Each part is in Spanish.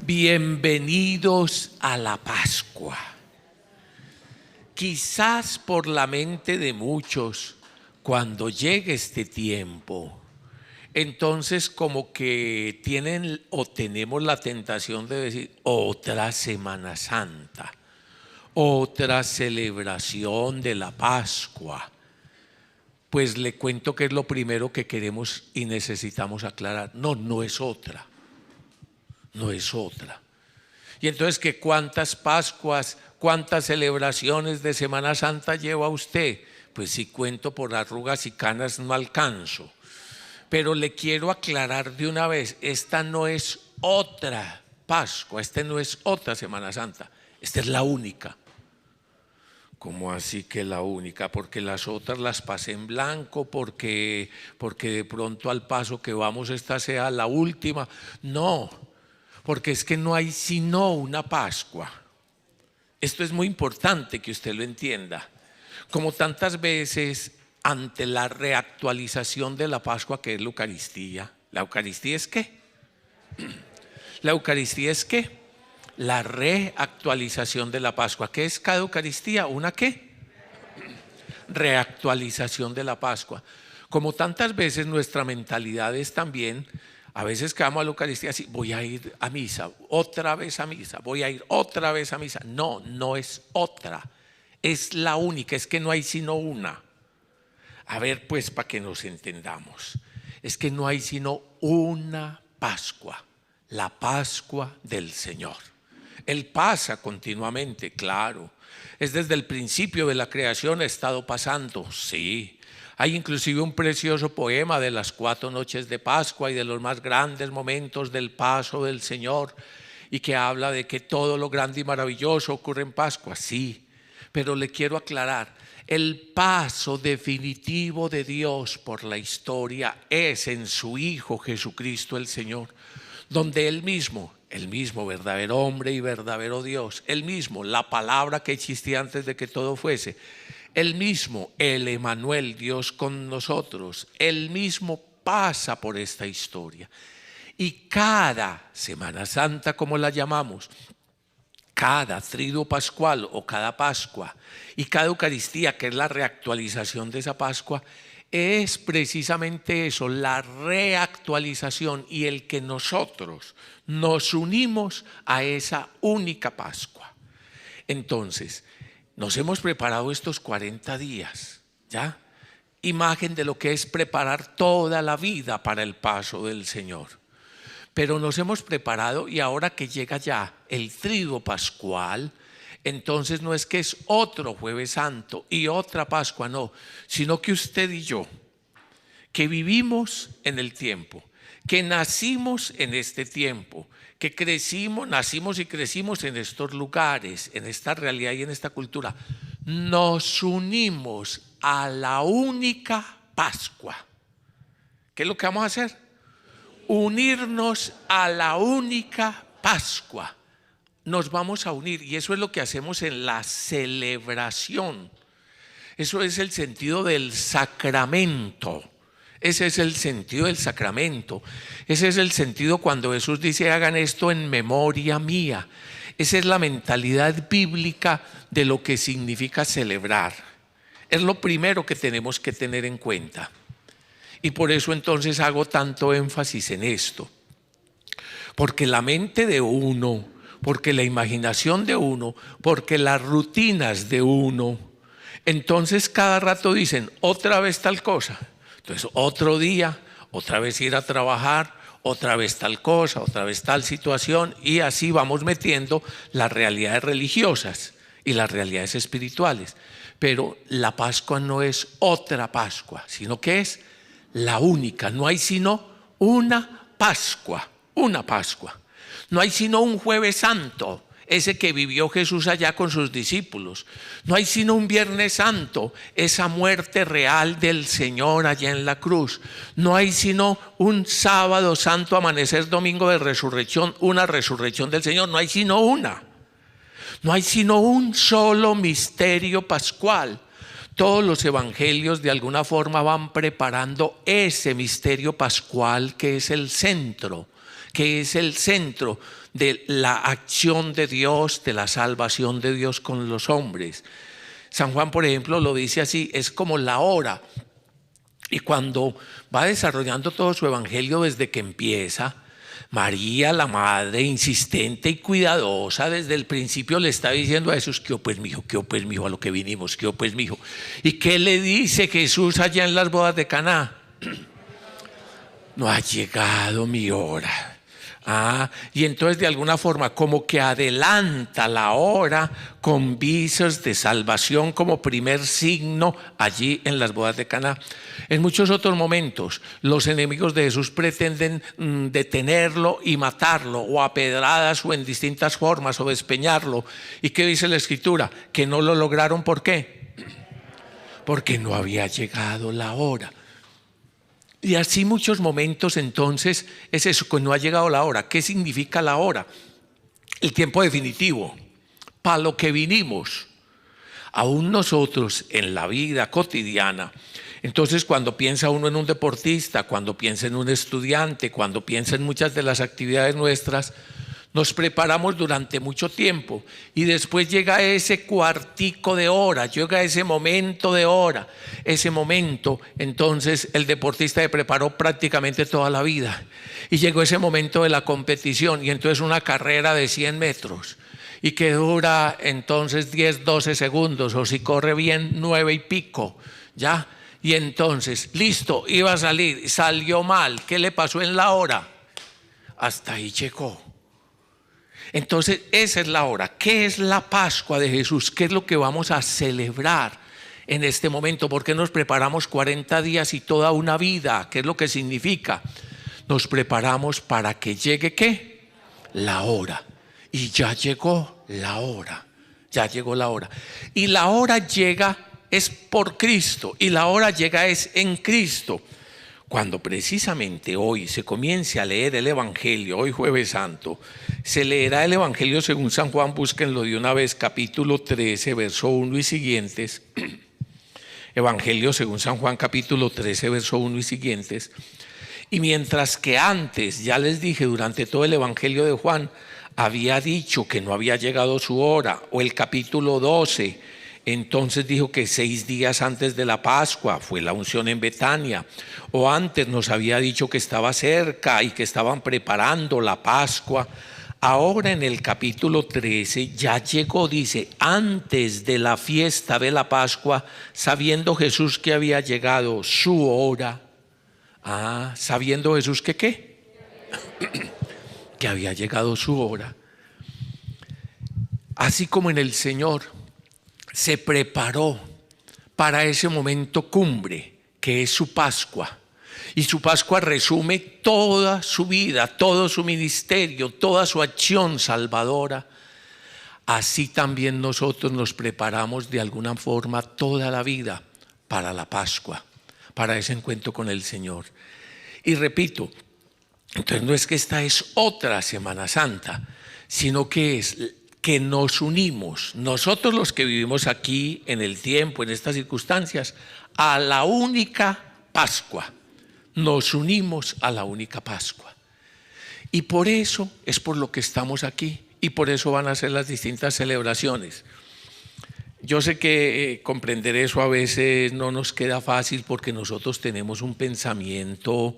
Bienvenidos a la Pascua. Quizás por la mente de muchos, cuando llegue este tiempo, entonces como que tienen o tenemos la tentación de decir otra Semana Santa, otra celebración de la Pascua. Pues le cuento que es lo primero que queremos y necesitamos aclarar. No es otra. No es otra. Y entonces, ¿que cuántas Pascuas, cuántas celebraciones de Semana Santa lleva usted? Pues si cuento por arrugas y canas no alcanzo. Pero le quiero aclarar de una vez, esta no es otra Pascua, esta no es otra Semana Santa, esta es la única. ¿Cómo así que la única? Porque las otras las pasé en blanco, porque de pronto al paso que vamos esta sea la última. No, porque es que no hay sino una Pascua. Esto es muy importante que usted lo entienda. Como tantas veces ante la reactualización de la Pascua, que es la Eucaristía. ¿La Eucaristía es qué? ¿La Eucaristía es qué? La reactualización de la Pascua. ¿Qué es cada Eucaristía? ¿Una qué? Reactualización de la Pascua. Como tantas veces nuestra mentalidad es también, a veces que vamos a la Eucaristía así, voy a ir a misa, otra vez a misa, voy a ir otra vez a misa. No es otra, es la única, es que no hay sino una. A ver, pues, para que nos entendamos, es que no hay sino una Pascua, la Pascua del Señor. Él pasa continuamente, claro. Es desde el principio de la creación ha estado pasando, sí. Hay inclusive un precioso poema de las 4 noches de Pascua y de los más grandes momentos del paso del Señor, y que habla de que todo lo grande y maravilloso ocurre en Pascua, sí. Pero le quiero aclarar, el paso definitivo de Dios por la historia es en su Hijo Jesucristo el Señor, donde Él mismo, el mismo verdadero hombre y verdadero Dios, el mismo, la palabra que existía antes de que todo fuese, el mismo, el Emmanuel, Dios con nosotros, el mismo pasa por esta historia. Y cada Semana Santa, como la llamamos, cada triduo pascual o cada Pascua y cada Eucaristía, que es la reactualización de esa Pascua, es precisamente eso, la reactualización y el que nosotros nos unimos a esa única Pascua. Entonces, nos hemos preparado estos 40 días, ¿ya? Imagen de lo que es preparar toda la vida para el paso del Señor. Pero nos hemos preparado y ahora que llega ya el triduo pascual, entonces no es que es otro Jueves Santo y otra Pascua, no, sino que usted y yo, que vivimos en el tiempo, que nacimos en este tiempo, que crecimos, nacimos y crecimos en estos lugares, en esta realidad y en esta cultura, nos unimos a la única Pascua. ¿Qué es lo que vamos a hacer? Unirnos a la única Pascua. Nos vamos a unir, y eso es lo que hacemos en la celebración. Eso es el sentido del sacramento. Ese es el sentido del sacramento. Ese es el sentido cuando Jesús dice: hagan esto en memoria mía. Esa es la mentalidad bíblica de lo que significa celebrar. Es lo primero que tenemos que tener en cuenta. Y por eso entonces hago tanto énfasis en esto. Porque la mente de uno, porque la imaginación de uno, porque las rutinas de uno, entonces cada rato dicen otra vez tal cosa. Entonces otro día, otra vez ir a trabajar, otra vez tal cosa, otra vez tal situación, y así vamos metiendo las realidades religiosas y las realidades espirituales. Pero la Pascua no es otra Pascua, sino que es la única. No hay sino una Pascua, una Pascua. No hay sino un Jueves Santo, ese que vivió Jesús allá con sus discípulos. No hay sino un Viernes Santo, esa muerte real del Señor allá en la cruz. No hay sino un Sábado Santo, amanecer domingo de resurrección, una resurrección del Señor. No hay sino una. No hay sino un solo misterio pascual. Todos los evangelios de alguna forma van preparando ese misterio pascual que es el centro de la acción de Dios, de la salvación de Dios con los hombres. San Juan, por ejemplo, lo dice así, es como la hora. Y cuando va desarrollando todo su evangelio desde que empieza, María, la madre, insistente y cuidadosa, desde el principio le está diciendo a Jesús: ¿qué pues, mijo, a lo que vinimos? ¿Qué pues, mijo? ¿Y qué le dice Jesús allá en las bodas de Caná? No ha llegado mi hora. Y entonces de alguna forma como que adelanta la hora con visos de salvación como primer signo allí en las bodas de Caná. En muchos otros momentos los enemigos de Jesús pretenden detenerlo y matarlo, o a pedradas o en distintas formas, o despeñarlo. ¿Y qué dice la Escritura? Que no lo lograron. ¿Por qué? Porque no había llegado la hora. Y así muchos momentos. Entonces es eso, que no ha llegado la hora. ¿Qué significa la hora? El tiempo definitivo, para lo que vinimos. Aún nosotros en la vida cotidiana, entonces cuando piensa uno en un deportista, cuando piensa en un estudiante, cuando piensa en muchas de las actividades nuestras, nos preparamos durante mucho tiempo y después llega ese cuartico de hora, llega ese momento de hora. Ese momento, entonces el deportista se preparó prácticamente toda la vida y llegó ese momento de la competición, y entonces una carrera de 100 metros y que dura entonces 10, 12 segundos, o si corre bien 9 y pico, ¿ya? Y entonces, listo, iba a salir, salió mal. ¿Qué le pasó en la hora? Hasta ahí llegó. Entonces esa es la hora. ¿Qué es la Pascua de Jesús? ¿Qué es lo que vamos a celebrar en este momento? ¿Por qué nos preparamos 40 días y toda una vida? ¿Qué es lo que significa? Nos preparamos para que llegue ¿qué? La hora. Y ya llegó la hora. Ya llegó la hora. Y la hora llega es por Cristo, y la hora llega es en Cristo. Cuando precisamente hoy se comience a leer el Evangelio, hoy Jueves Santo, se leerá el Evangelio según San Juan. Búsquenlo de una vez, capítulo 13, verso 1 y siguientes. Evangelio según San Juan, capítulo 13, verso 1 y siguientes. Y mientras que antes, ya les dije, durante todo el Evangelio de Juan, había dicho que no había llegado su hora, o el capítulo 12, entonces dijo que 6 días antes de la Pascua fue la unción en Betania, o antes nos había dicho que estaba cerca y que estaban preparando la Pascua. Ahora en el capítulo 13 ya llegó, dice, antes de la fiesta de la Pascua, sabiendo Jesús que había llegado su hora. Sabiendo Jesús que ¿qué? Que había llegado su hora. Así como en el Señor se preparó para ese momento cumbre que es su Pascua, y su Pascua resume toda su vida, todo su ministerio, toda su acción salvadora. Así también nosotros nos preparamos de alguna forma toda la vida para la Pascua, para ese encuentro con el Señor. Y repito, entonces no es que esta es otra Semana Santa, sino que es que nos unimos, nosotros los que vivimos aquí en el tiempo, en estas circunstancias, a la única Pascua. Nos unimos a la única Pascua. Y por eso es por lo que estamos aquí, y por eso van a ser las distintas celebraciones. Yo sé que comprender eso a veces no nos queda fácil, porque nosotros tenemos un pensamiento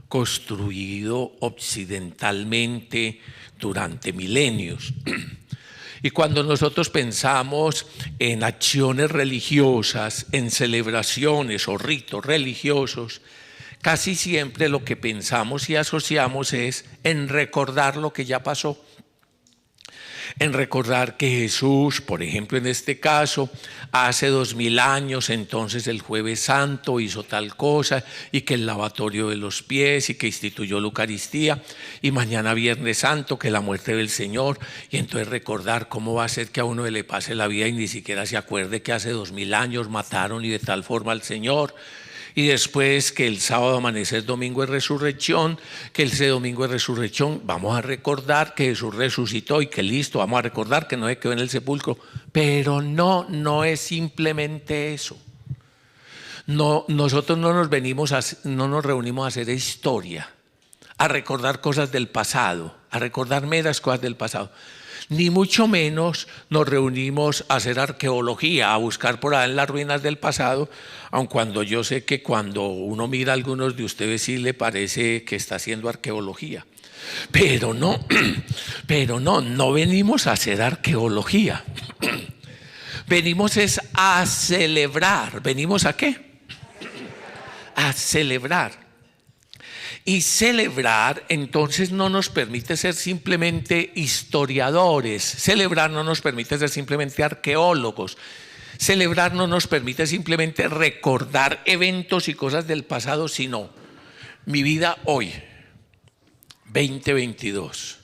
construido occidentalmente durante milenios. Y cuando nosotros pensamos en acciones religiosas, en celebraciones o ritos religiosos, casi siempre lo que pensamos y asociamos es en recordar lo que ya pasó. En recordar que Jesús, por ejemplo en este caso, hace 2000 años, entonces el Jueves Santo hizo tal cosa, y que el lavatorio de los pies, y que instituyó la Eucaristía, y mañana Viernes Santo, que la muerte del Señor. Y entonces recordar cómo va a ser que a uno le pase la vida y ni siquiera se acuerde que hace 2000 años mataron y de tal forma al Señor. Y después que el sábado amanecer, domingo es resurrección, que ese domingo es resurrección, vamos a recordar que Jesús resucitó y que listo, vamos a recordar que no se quedó en el sepulcro. Pero no es simplemente eso. No, nosotros no nos reunimos a hacer historia, a recordar cosas del pasado, a recordar meras cosas del pasado. Ni mucho menos nos reunimos a hacer arqueología, a buscar por ahí en las ruinas del pasado, aun cuando yo sé que cuando uno mira a algunos de ustedes sí le parece que está haciendo arqueología. Pero no, no venimos a hacer arqueología. Venimos es a celebrar. ¿Venimos a qué? A celebrar. Y celebrar entonces no nos permite ser simplemente historiadores. Celebrar no nos permite ser simplemente arqueólogos. Celebrar no nos permite simplemente recordar eventos y cosas del pasado, sino mi vida hoy, 2022.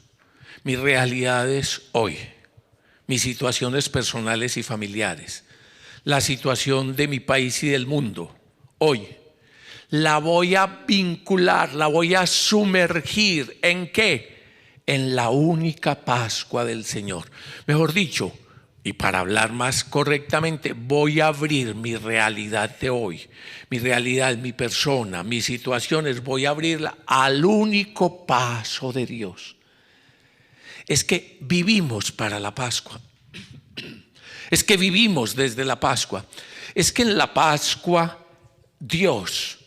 Mis realidades hoy. Mis situaciones personales y familiares. La situación de mi país y del mundo hoy. La voy a vincular, la voy a sumergir. ¿En qué? En la única Pascua del Señor. Mejor dicho, y para hablar más correctamente, voy a abrir mi realidad de hoy, mi realidad, mi persona, mis situaciones, voy a abrirla al único paso de Dios. Es que vivimos para la Pascua. Es que vivimos desde la Pascua. Es que en la Pascua Dios,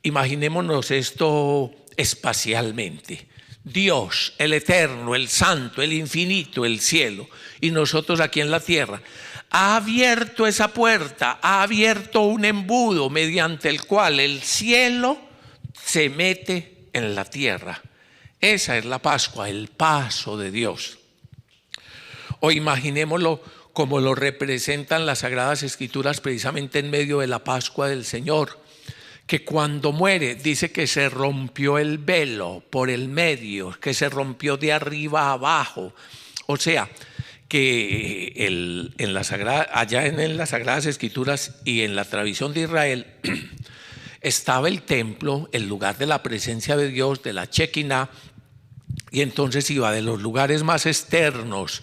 imaginémonos esto espacialmente. Dios, el eterno, el santo, el infinito, el cielo, y nosotros aquí en la tierra, ha abierto esa puerta, ha abierto un embudo mediante el cual el cielo se mete en la tierra. Esa es la Pascua, el paso de Dios. O imaginémoslo como lo representan las Sagradas Escrituras precisamente en medio de la Pascua del Señor, que cuando muere dice que se rompió el velo por el medio, que se rompió de arriba a abajo. O sea, que allá en las Sagradas Escrituras y en la tradición de Israel estaba el templo, el lugar de la presencia de Dios, de la Shekinah, y entonces iba de los lugares más externos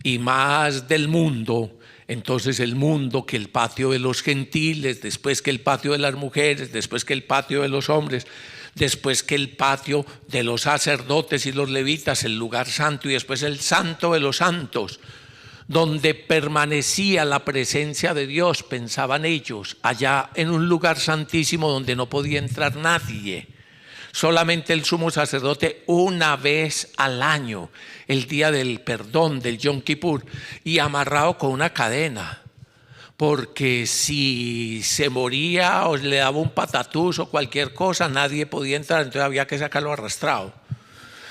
y más del mundo. Entonces el mundo, que el patio de los gentiles, después que el patio de las mujeres, después que el patio de los hombres, después que el patio de los sacerdotes y los levitas, el lugar santo, y después el santo de los santos, donde permanecía la presencia de Dios, pensaban ellos, allá en un lugar santísimo donde no podía entrar nadie. Solamente el sumo sacerdote una vez al año, el día del perdón, del Yom Kippur, y amarrado con una cadena, porque si se moría o le daba un patatús o cualquier cosa, nadie podía entrar, entonces había que sacarlo arrastrado.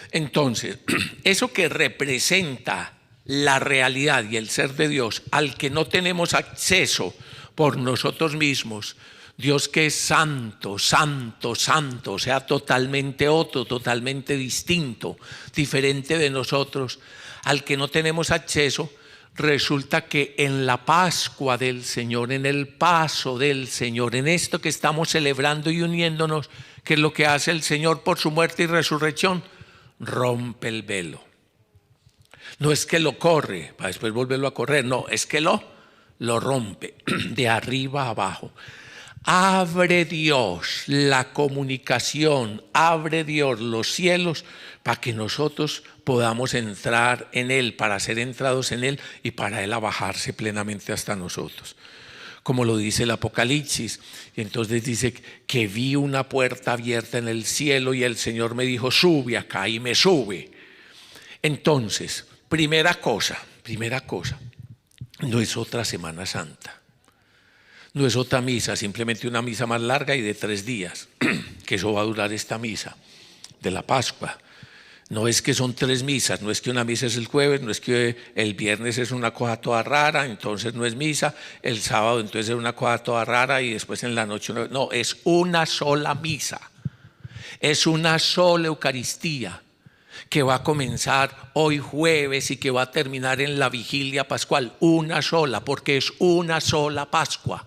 Entonces, eso que representa la realidad y el ser de Dios, al que no tenemos acceso por nosotros mismos, Dios que es santo, santo, santo, o sea, totalmente otro, totalmente distinto, diferente de nosotros, al que no tenemos acceso, resulta que en la Pascua del Señor, en el paso del Señor, en esto que estamos celebrando y uniéndonos, que es lo que hace el Señor por su muerte y resurrección, rompe el velo. No es que lo corre para después volverlo a correr, no, es que lo rompe de arriba a abajo. Abre Dios la comunicación, abre Dios los cielos para que nosotros podamos entrar en Él, para ser entrados en Él y para Él bajarse plenamente hasta nosotros. Como lo dice el Apocalipsis, y entonces dice que vi una puerta abierta en el cielo y el Señor me dijo, sube acá, y me sube. Entonces, primera cosa, no es otra Semana Santa. No es otra misa, simplemente una misa más larga y de 3 días, que eso va a durar esta misa de la Pascua. No es que son 3 misas, no es que una misa es el jueves, no es que el viernes es una cosa toda rara, entonces no es misa, el sábado entonces es una cosa toda rara y después en la noche no, es una sola misa, es una sola Eucaristía que va a comenzar hoy jueves y que va a terminar en la vigilia pascual, una sola, porque es una sola Pascua.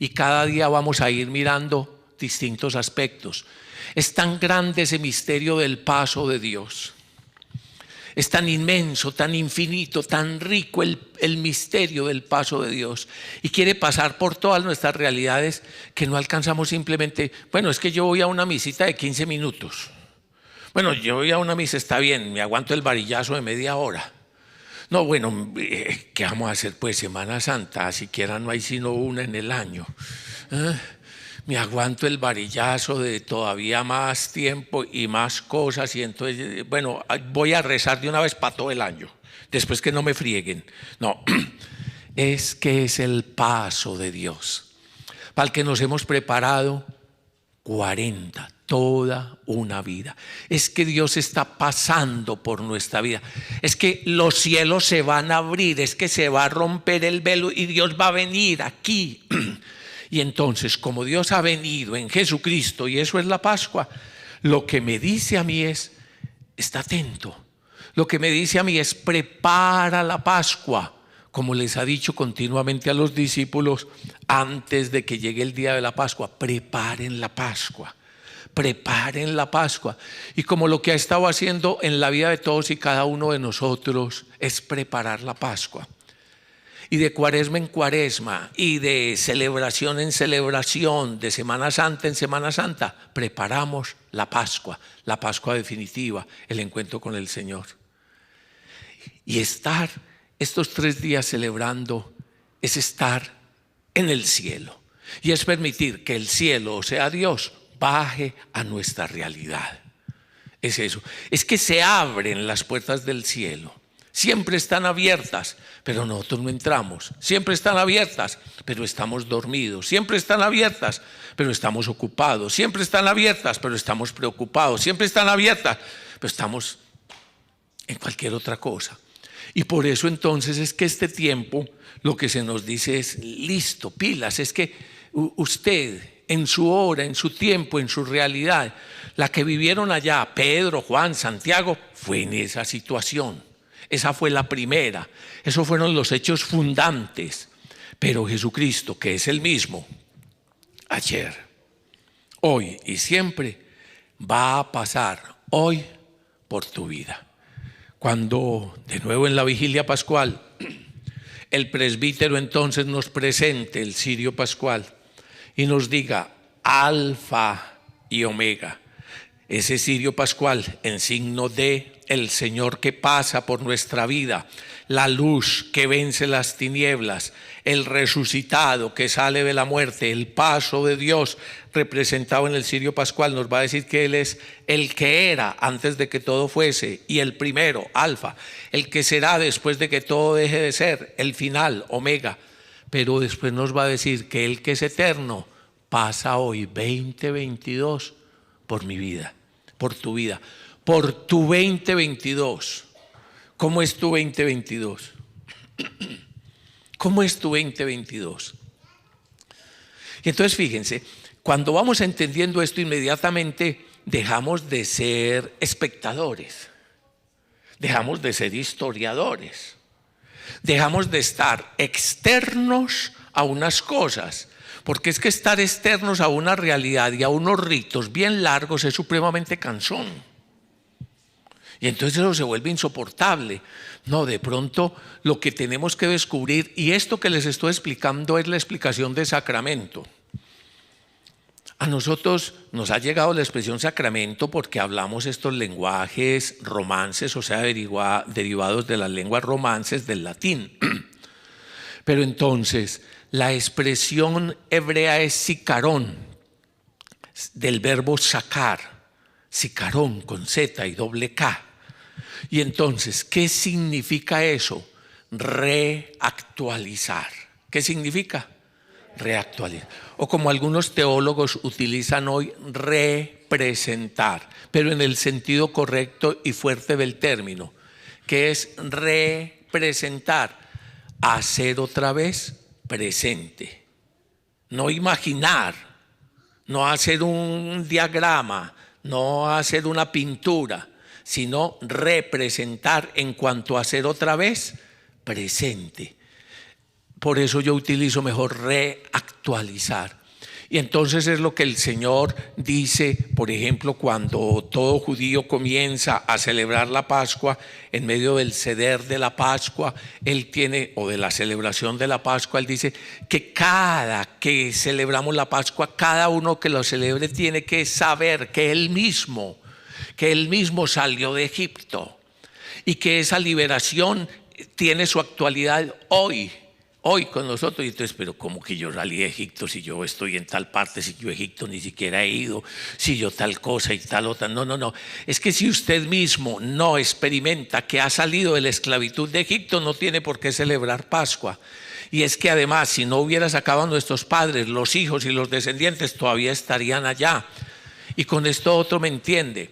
Y cada día vamos a ir mirando distintos aspectos. Es tan grande ese misterio del paso de Dios. Es tan inmenso, tan infinito, tan rico el misterio del paso de Dios. Y quiere pasar por todas nuestras realidades que no alcanzamos simplemente. Bueno, es que yo voy a una misita de 15 minutos. Bueno, yo voy a una misa, está bien, me aguanto el varillazo de media hora. No, bueno, ¿qué vamos a hacer pues Semana Santa? Siquiera no hay sino una en el año. Me aguanto el varillazo de todavía más tiempo y más cosas y entonces, bueno, voy a rezar de una vez para todo el año, después que no me frieguen. No, es que es el paso de Dios, para el que nos hemos preparado 40, toda una vida. Es que Dios está pasando por nuestra vida. Es que los cielos se van a abrir, es que se va a romper el velo y Dios va a venir aquí. Y entonces, como Dios ha venido en Jesucristo, y eso es la Pascua, lo que me dice a mí es, está atento. Lo que me dice a mí es, prepara la Pascua, como les ha dicho continuamente a los discípulos antes de que llegue el día de la Pascua. Preparen la Pascua, preparen la Pascua. Y como lo que ha estado haciendo en la vida de todos y cada uno de nosotros es preparar la Pascua. Y de cuaresma en cuaresma, y de celebración en celebración, de Semana Santa en Semana Santa, preparamos la Pascua definitiva, el encuentro con el Señor. Y estar estos 3 días celebrando es estar en el cielo. Y es permitir que el cielo, o sea Dios, baje a nuestra realidad. Es eso, es que se abren las puertas del cielo. Siempre están abiertas, pero nosotros no entramos. Siempre están abiertas, pero estamos dormidos. Siempre están abiertas, pero estamos ocupados. Siempre están abiertas, pero estamos preocupados. Siempre están abiertas, pero estamos en cualquier otra cosa. Y por eso entonces es que este tiempo lo que se nos dice es listo, pilas. Es que usted en su hora, en su tiempo, en su realidad, la que vivieron allá, Pedro, Juan, Santiago, fue en esa situación. Esa fue la primera, esos fueron los hechos fundantes. Pero Jesucristo, que es el mismo, ayer, hoy y siempre, va a pasar hoy por tu vida. Cuando de nuevo en la vigilia pascual, el presbítero entonces nos presente el cirio pascual y nos diga Alfa y Omega. Ese cirio pascual en signo de el Señor que pasa por nuestra vida, la luz que vence las tinieblas, el resucitado que sale de la muerte, el paso de Dios representado en el cirio pascual, nos va a decir que Él es el que era antes de que todo fuese y el primero, Alfa, el que será después de que todo deje de ser, el final, Omega. Pero después nos va a decir que el que es eterno pasa hoy 2022 por mi vida, por tu vida, por tu 2022. ¿Cómo es tu 2022? ¿Cómo es tu 2022? Y entonces fíjense, cuando vamos entendiendo esto inmediatamente dejamos de ser espectadores, dejamos de ser historiadores, dejamos de estar externos a unas cosas. Porque es que estar externos a una realidad y a unos ritos bien largos es supremamente cansón. Y entonces eso se vuelve insoportable. No, de pronto lo que tenemos que descubrir, y esto que les estoy explicando es la explicación de sacramento. A nosotros nos ha llegado la expresión sacramento porque hablamos estos lenguajes romances, o sea, derivados de las lenguas romances del latín. Pero entonces la expresión hebrea es sicarón, del verbo sacar, sicarón con Z y doble K. Y entonces, ¿qué significa eso? Reactualizar. ¿Qué significa? Reactualizar. O como algunos teólogos utilizan hoy, representar, pero en el sentido correcto y fuerte del término, que es representar, hacer otra vez presente, no imaginar, no hacer un diagrama, no hacer una pintura, sino representar en cuanto a hacer otra vez presente. Por eso yo utilizo mejor reactualizar. Y entonces es lo que el Señor dice, por ejemplo, cuando todo judío comienza a celebrar la Pascua, en medio del ceder de la Pascua, Él tiene, o de la celebración de la Pascua, Él dice que cada que celebramos la Pascua, cada uno que lo celebre tiene que saber que Él mismo salió de Egipto y que esa liberación tiene su actualidad hoy con nosotros. Y entonces, pero ¿cómo que yo salí de Egipto si yo estoy en tal parte, si yo a Egipto ni siquiera he ido, si yo tal cosa y tal otra? No. Es que si usted mismo no experimenta que ha salido de la esclavitud de Egipto, no tiene por qué celebrar Pascua. Y es que además, si no hubiera sacado a nuestros padres, los hijos y los descendientes todavía estarían allá. Y con esto otro me entiende,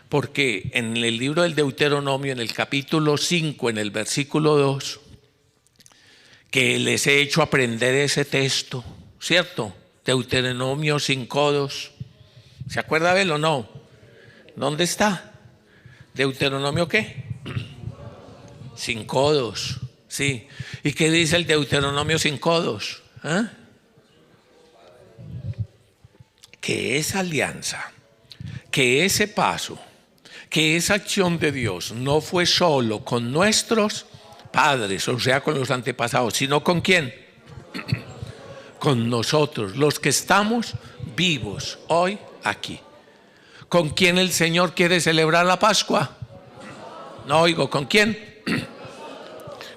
porque en el libro del Deuteronomio, en el capítulo 5, en el versículo 2, que les he hecho aprender ese texto, ¿cierto? Deuteronomio 5:2. ¿Se acuerda de él o no? ¿Dónde está? ¿Deuteronomio qué? 5:2, sí. ¿Y qué dice el Deuteronomio 5:2? Que esa alianza, que ese paso, que esa acción de Dios no fue solo con nuestros padres, o sea, con los antepasados, sino ¿con quién? Con nosotros, los que estamos vivos hoy aquí. ¿Con quién el Señor quiere celebrar la Pascua? No oigo, ¿con quién?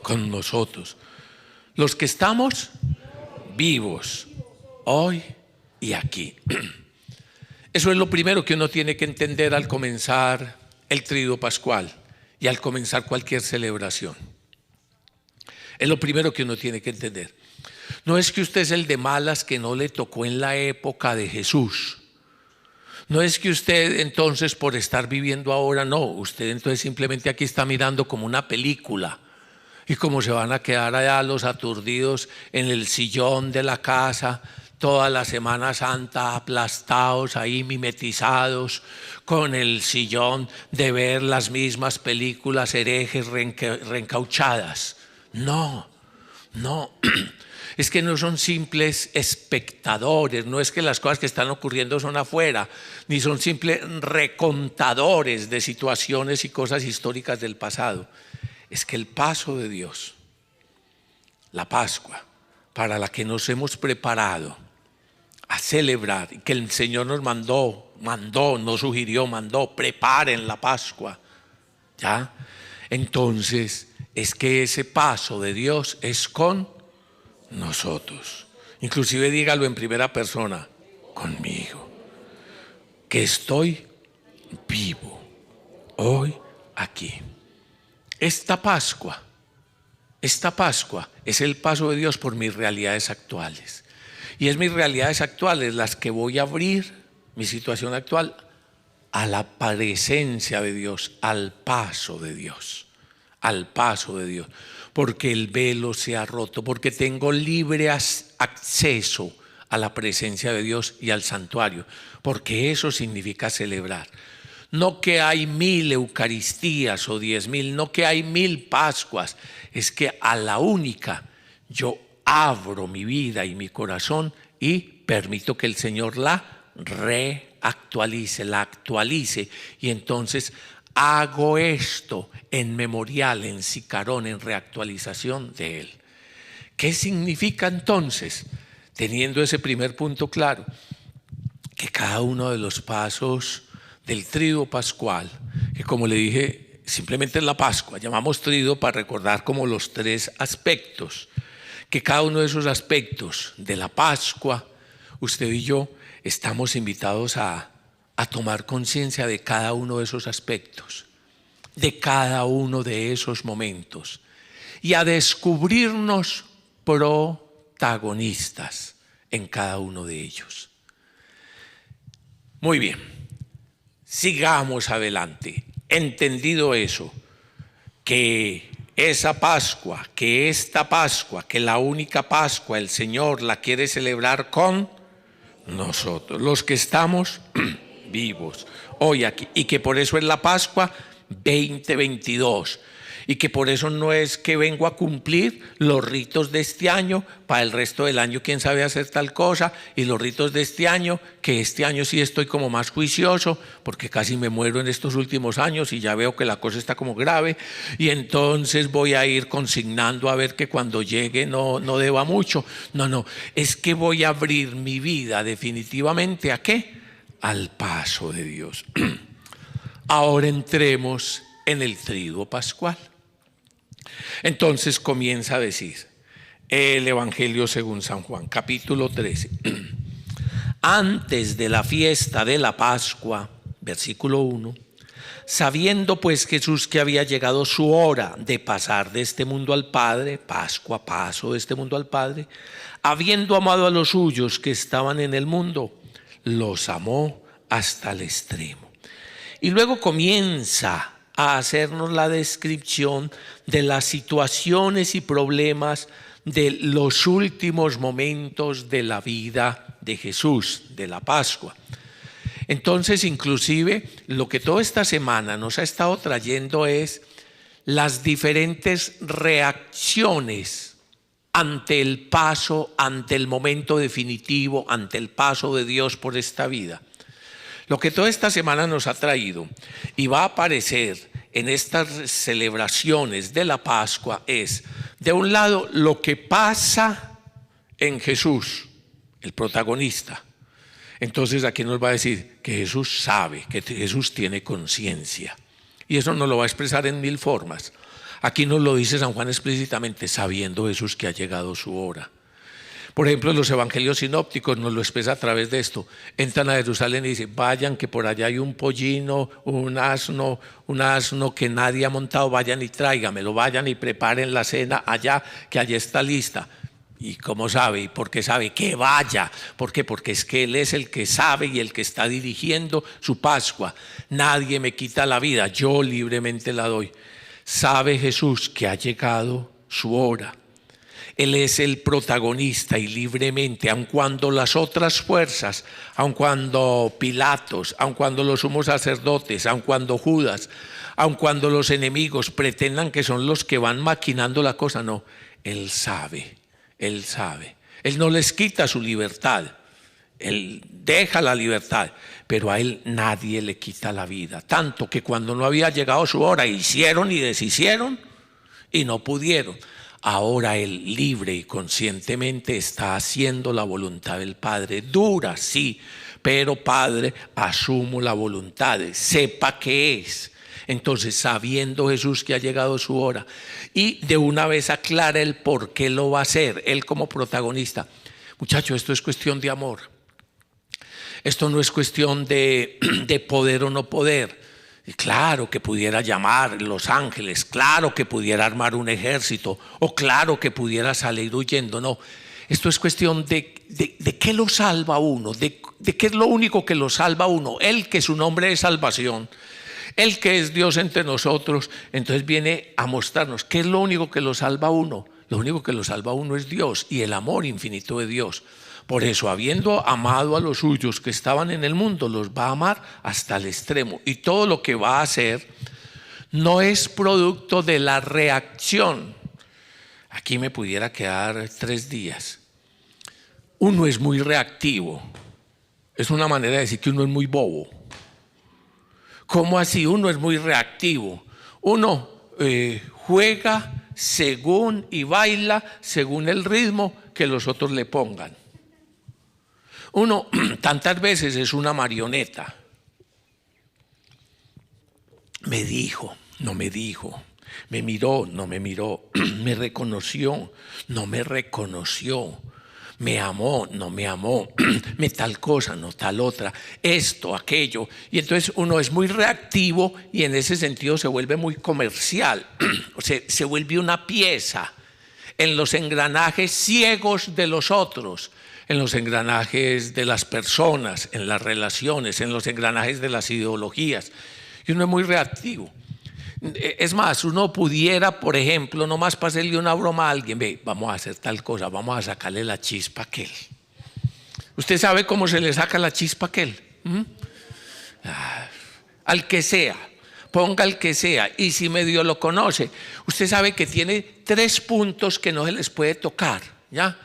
Con nosotros, los que estamos vivos hoy y aquí. Eso es lo primero que uno tiene que entender al comenzar el Tríduo Pascual y al comenzar cualquier celebración. Es lo primero que uno tiene que entender. No es que usted es el de malas que no le tocó en la época de Jesús. No es que usted entonces por estar viviendo ahora, no. Usted entonces simplemente aquí está mirando como una película. Y como se van a quedar allá los aturdidos en el sillón de la casa toda la Semana Santa, aplastados ahí, mimetizados con el sillón de ver las mismas películas herejes reencauchadas. No. Es que no son simples espectadores, no es que las cosas que están ocurriendo son afuera, ni son simples recontadores de situaciones y cosas históricas del pasado. Es que el paso de Dios, la Pascua, para la que nos hemos preparado a celebrar, y que el Señor nos mandó, nos sugirió, preparen la Pascua, ¿ya? Entonces, es que ese paso de Dios es con nosotros. Inclusive dígalo en primera persona, conmigo, que estoy vivo hoy aquí. Esta Pascua es el paso de Dios por mis realidades actuales. Y es mis realidades actuales las que voy a abrir, mi situación actual, a la presencia de Dios, al paso de Dios. Porque el velo se ha roto, porque tengo libre acceso a la presencia de Dios y al santuario, porque eso significa celebrar. No que hay 1000 Eucaristías o 10.000, no que hay 1000 Pascuas, es que a la única yo abro mi vida y mi corazón y permito que el Señor la reactualice, la actualice, y entonces hago esto en memorial, en sicarón, en reactualización de Él. ¿Qué significa entonces? Teniendo ese primer punto claro, que cada uno de los pasos del Tríduo Pascual, que como le dije, simplemente es la Pascua, llamamos Tríduo para recordar como los 3 aspectos, que cada uno de esos aspectos de la Pascua, usted y yo estamos invitados a tomar conciencia de cada uno de esos aspectos, de cada uno de esos momentos, y a descubrirnos protagonistas en cada uno de ellos. Muy bien, sigamos adelante. Entendido eso, que esa Pascua, que esta Pascua, que la única Pascua el Señor la quiere celebrar con nosotros, los que estamos vivos hoy aquí, y que por eso es la Pascua 2022. y que por eso no es que vengo a cumplir los ritos de este año, para el resto del año quién sabe hacer tal cosa, y los ritos de este año, que este año sí estoy como más juicioso, porque casi me muero en estos últimos años y ya veo que la cosa está como grave, y entonces voy a ir consignando a ver que cuando llegue no deba mucho. No, es que voy a abrir mi vida definitivamente ¿a qué? Al paso de Dios. Ahora entremos en el triduo pascual. Entonces comienza a decir el Evangelio según San Juan, capítulo 13. Antes de la fiesta de la Pascua, versículo 1, sabiendo pues Jesús que había llegado su hora de pasar de este mundo al Padre, Pascua, paso de este mundo al Padre, habiendo amado a los suyos que estaban en el mundo, los amó hasta el extremo. Y luego comienza a hacernos la descripción de las situaciones y problemas de los últimos momentos de la vida de Jesús, de la Pascua. Entonces, inclusive, lo que toda esta semana nos ha estado trayendo es las diferentes reacciones ante el paso, ante el momento definitivo, ante el paso de Dios por esta vida. Lo que toda esta semana nos ha traído y va a aparecer en estas celebraciones de la Pascua es, de un lado, lo que pasa en Jesús, el protagonista. Entonces aquí nos va a decir que Jesús sabe, que Jesús tiene conciencia. Y eso nos lo va a expresar en 1000 formas. Aquí nos lo dice San Juan explícitamente, sabiendo Jesús que ha llegado su hora. Por ejemplo, en los evangelios sinópticos nos lo expresa a través de esto. Entran a Jerusalén y dicen, vayan que por allá hay un pollino, un asno que nadie ha montado, vayan y tráigamelo, vayan y preparen la cena allá, que allá está lista. ¿Y cómo sabe? ¿Y por qué sabe? Que vaya. ¿Por qué? Porque es que Él es el que sabe y el que está dirigiendo su Pascua. Nadie me quita la vida, yo libremente la doy. Sabe Jesús que ha llegado su hora. Él es el protagonista y libremente, aun cuando las otras fuerzas, aun cuando Pilatos, aun cuando los sumos sacerdotes, aun cuando Judas, aun cuando los enemigos pretendan que son los que van maquinando la cosa, no, Él sabe, Él sabe. Él no les quita su libertad, Él deja la libertad, pero a Él nadie le quita la vida. Tanto que cuando no había llegado su hora, hicieron y deshicieron y no pudieron. Ahora Él libre y conscientemente está haciendo la voluntad del Padre. Dura, sí, pero Padre, asumo la voluntad, sepa qué es. Entonces, sabiendo Jesús que ha llegado su hora y de una vez aclara el por qué lo va a hacer, Él como protagonista. Muchachos, esto es cuestión de amor. Esto no es cuestión de poder o no poder. Y claro que pudiera llamar los ángeles, claro que pudiera armar un ejército o claro que pudiera salir huyendo. No, esto es cuestión de qué lo salva a uno, de qué es lo único que lo salva a uno. Él que su nombre es salvación, Él que es Dios entre nosotros, entonces viene a mostrarnos qué es lo único que lo salva a uno. Lo único que lo salva a uno es Dios y el amor infinito de Dios. Por eso, habiendo amado a los suyos que estaban en el mundo, los va a amar hasta el extremo. Y todo lo que va a hacer no es producto de la reacción. Aquí me pudiera quedar 3 días. Uno es muy reactivo. Es una manera de decir que uno es muy bobo. ¿Cómo así? Uno es muy reactivo. Uno juega según y baila según el ritmo que los otros le pongan. Uno tantas veces es una marioneta. Me dijo, no me dijo. Me miró, no me miró. Me reconoció, no me reconoció. Me amó, no me amó. Me tal cosa, no tal otra. Esto, aquello. Y entonces uno es muy reactivo y en ese sentido se vuelve muy comercial. O sea, se vuelve una pieza en los engranajes ciegos de los otros, en los engranajes de las personas, en las relaciones, en los engranajes de las ideologías. Y uno es muy reactivo. Es más, uno pudiera, por ejemplo, nomás para hacerle una broma a alguien, ve, vamos a hacer tal cosa, vamos a sacarle la chispa a aquel. ¿Usted sabe cómo se le saca la chispa a aquel? Al que sea. ponga el que sea, y si medio lo conoce, usted sabe que tiene 3 puntos que no se les puede tocar, ¿ya?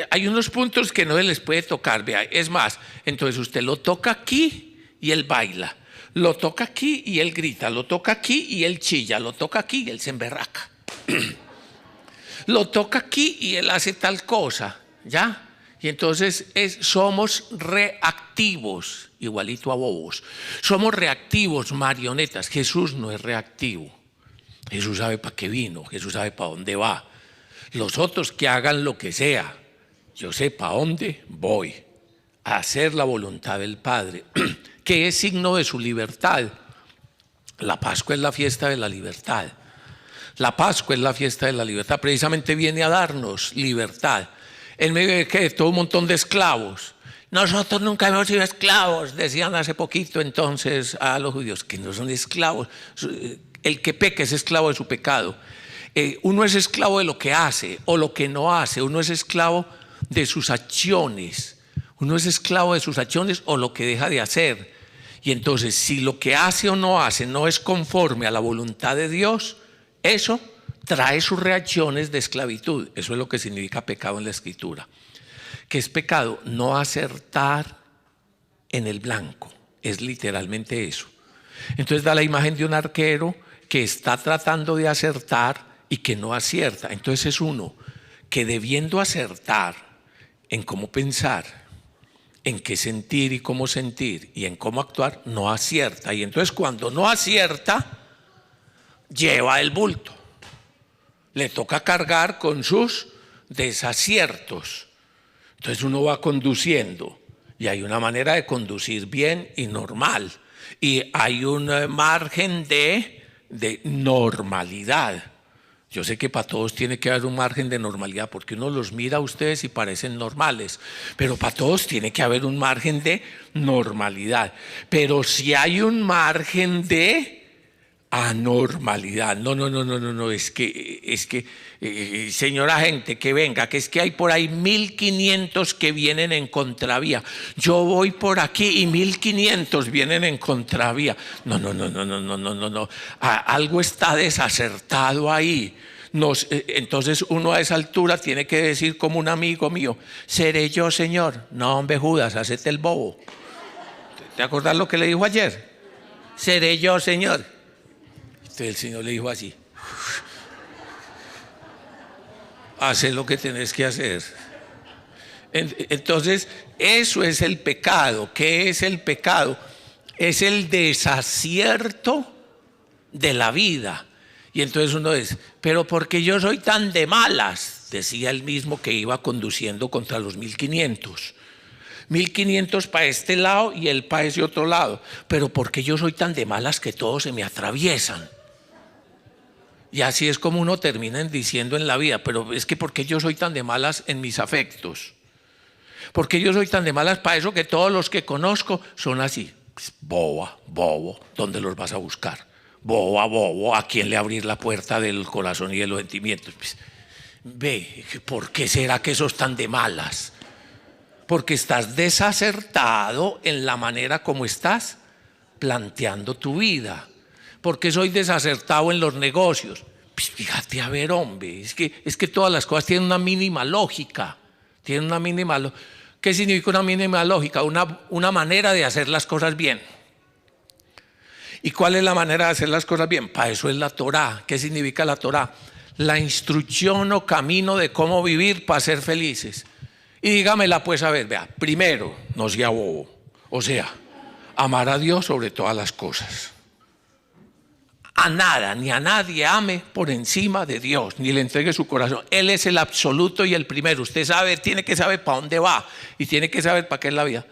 Hay unos puntos que no se les puede tocar, vea, es más, entonces usted lo toca aquí y él baila, lo toca aquí y él grita, lo toca aquí y él chilla, lo toca aquí y él se emberraca, lo toca aquí y él hace tal cosa, ¿ya? Y entonces somos reactivos, igualito a bobos. Somos reactivos, marionetas. Jesús no es reactivo. Jesús sabe para qué vino, Jesús sabe para dónde va. Los otros que hagan lo que sea, yo sé para dónde voy. A hacer la voluntad del Padre, que es signo de su libertad. La Pascua es la fiesta de la libertad. La Pascua es la fiesta de la libertad. Precisamente viene a darnos libertad. En medio de ¿qué? Todo un montón de esclavos. Nosotros nunca hemos sido esclavos, decían hace poquito entonces a los judíos, que no son esclavos. El que peca es esclavo de su pecado. Uno es esclavo de lo que hace o lo que no hace. Uno es esclavo de sus acciones. Uno es esclavo de sus acciones o lo que deja de hacer. Y entonces, si lo que hace o no hace no es conforme a la voluntad de Dios, eso trae sus reacciones de esclavitud. Eso es lo que significa pecado en la Escritura. ¿Qué es pecado? No acertar en el blanco. Es literalmente eso. Entonces da la imagen de un arquero que está tratando de acertar y que no acierta. Entonces es uno que debiendo acertar en cómo pensar, en qué sentir y cómo sentir y en cómo actuar, no acierta. Y entonces cuando no acierta, lleva el bulto. Le toca cargar con sus desaciertos. Entonces uno va conduciendo y hay una manera de conducir bien y normal. Y hay un margen de normalidad. Yo sé que para todos tiene que haber un margen de normalidad porque uno los mira a ustedes y parecen normales, pero para todos tiene que haber un margen de normalidad. Pero si hay un margen de anormalidad, no, es que señora gente que venga, que es que hay por ahí 1500 que vienen en contravía, yo voy por aquí y 1500 vienen en contravía, no, algo está desacertado ahí. Entonces uno a esa altura tiene que decir como un amigo mío, ¿seré yo, Señor? No, hombre, Judas, hacete el bobo. ¿Te acordás lo que le dijo ayer? ¿Seré yo, Señor? Entonces el Señor le dijo así: haz lo que tenés que hacer. Entonces eso es el pecado. ¿Qué es el pecado? Es el desacierto de la vida. Y entonces uno dice, pero ¿por qué yo soy tan de malas? Decía el mismo que iba conduciendo contra los 1500. 1500 para este lado y él para ese otro lado. Pero ¿por qué yo soy tan de malas que todos se me atraviesan? Y así es como uno termina diciendo en la vida, pero es que ¿por qué yo soy tan de malas en mis afectos? ¿Por qué yo soy tan de malas para eso que todos los que conozco son así? Pues, bobo, ¿dónde los vas a buscar? Bobo, ¿a quién le abrir la puerta del corazón y de los sentimientos? Pues, ve, ¿por qué será que sos tan de malas? Porque estás desacertado en la manera como estás planteando tu vida. ¿Por qué soy desacertado en los negocios? Pues fíjate, a ver, hombre, es que todas las cosas tienen una mínima lógica. ¿Qué significa una mínima lógica? Una manera de hacer las cosas bien. ¿Y cuál es la manera de hacer las cosas bien? Para eso es la Torá. ¿Qué significa la Torá? La instrucción o camino de cómo vivir para ser felices. Y dígamela pues, a ver, vea, primero, no sea bobo. O sea, amar a Dios sobre todas las cosas. A nada ni a nadie ame por encima de Dios, ni le entregue su corazón. Él es el absoluto y el primero. Usted sabe, tiene que saber para dónde va y tiene que saber para qué es la vida.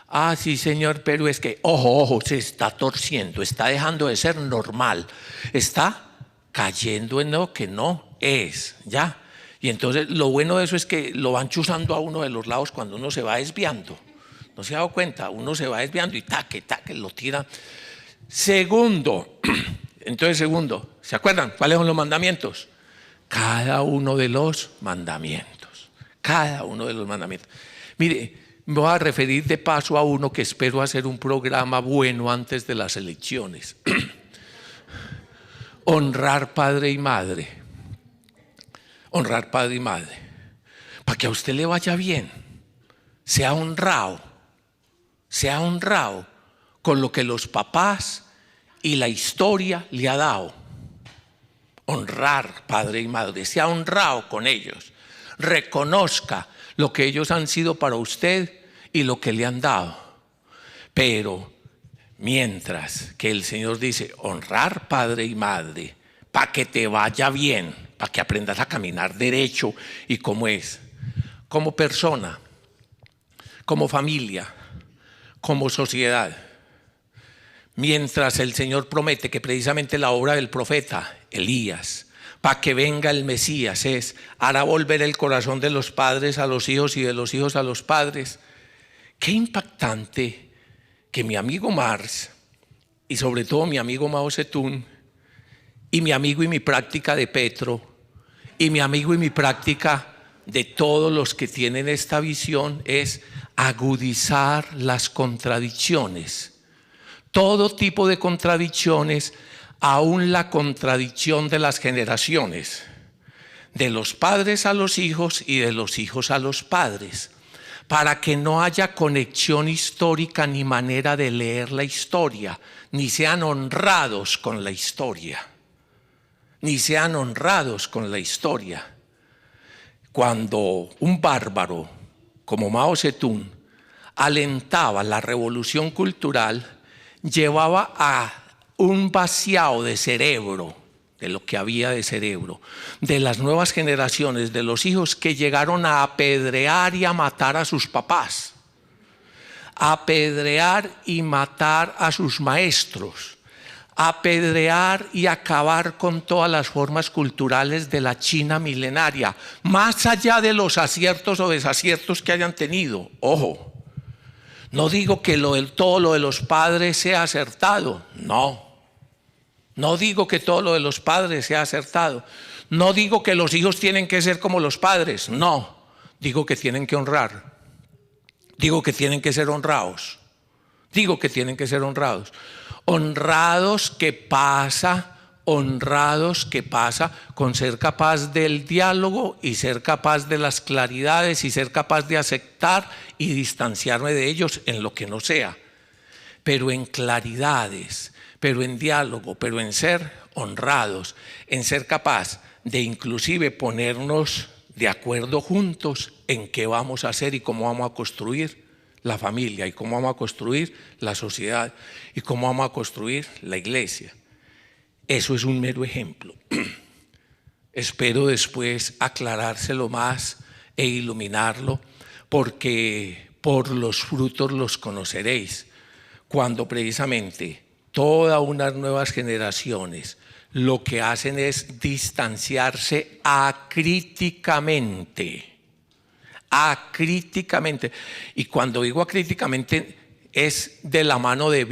Ah, sí, Señor, pero es que, ojo, se está torciendo, está dejando de ser normal, está cayendo en lo que no es, ¿ya? Y entonces lo bueno de eso es que lo van chuzando a uno de los lados cuando uno se va desviando. ¿No se ha dado cuenta? Uno se va desviando y taque, lo tira. Segundo, ¿se acuerdan cuáles son los mandamientos? Cada uno de los mandamientos. Mire, me voy a referir de paso a uno que espero hacer un programa bueno antes de las elecciones. honrar padre y madre. Honrar padre y madre. Para que a usted le vaya bien. Sea honrado con lo que los papás y la historia le ha dado. Honrar padre y madre, sea honrado con ellos. Reconozca lo que ellos han sido para usted y lo que le han dado. Pero mientras que el Señor dice honrar padre y madre, para que te vaya bien, para que aprendas a caminar derecho y como es, como persona, como familia, como sociedad. Mientras el Señor promete que precisamente la obra del profeta Elías, para que venga el Mesías, hará volver el corazón de los padres a los hijos y de los hijos a los padres. Qué impactante que mi amigo Marx y sobre todo mi amigo Mao Zedong y mi amigo y mi práctica de Petro y mi amigo y mi práctica de todos los que tienen esta visión es agudizar las contradicciones. Todo tipo de contradicciones, aún la contradicción de las generaciones, de los padres a los hijos y de los hijos a los padres, para que no haya conexión histórica ni manera de leer la historia, ni sean honrados con la historia, ni sean honrados con la historia. Cuando un bárbaro como Mao Zedong alentaba la revolución cultural, llevaba a un vaciado de cerebro, de lo que había de cerebro, de las nuevas generaciones, de los hijos que llegaron a apedrear y a matar a sus papás, a apedrear y matar a sus maestros, a apedrear y acabar con todas las formas culturales de la China milenaria, más allá de los aciertos o desaciertos que hayan tenido. Ojo, no digo que todo lo de los padres sea acertado, no digo que todo lo de los padres sea acertado, no digo que los hijos tienen que ser como los padres, no, digo que tienen que honrar, digo que tienen que ser honrados, honrados que pasa con ser capaz del diálogo y ser capaz de las claridades y ser capaz de aceptar y distanciarme de ellos en lo que no sea, pero en claridades, pero en diálogo, pero en ser honrados, en ser capaz de inclusive ponernos de acuerdo juntos en qué vamos a hacer y cómo vamos a construir la familia y cómo vamos a construir la sociedad y cómo vamos a construir la iglesia. Eso es un mero ejemplo. Espero después aclarárselo más e iluminarlo, porque por los frutos los conoceréis. Cuando precisamente todas unas nuevas generaciones lo que hacen es distanciarse acríticamente. Y cuando digo acríticamente es de la mano de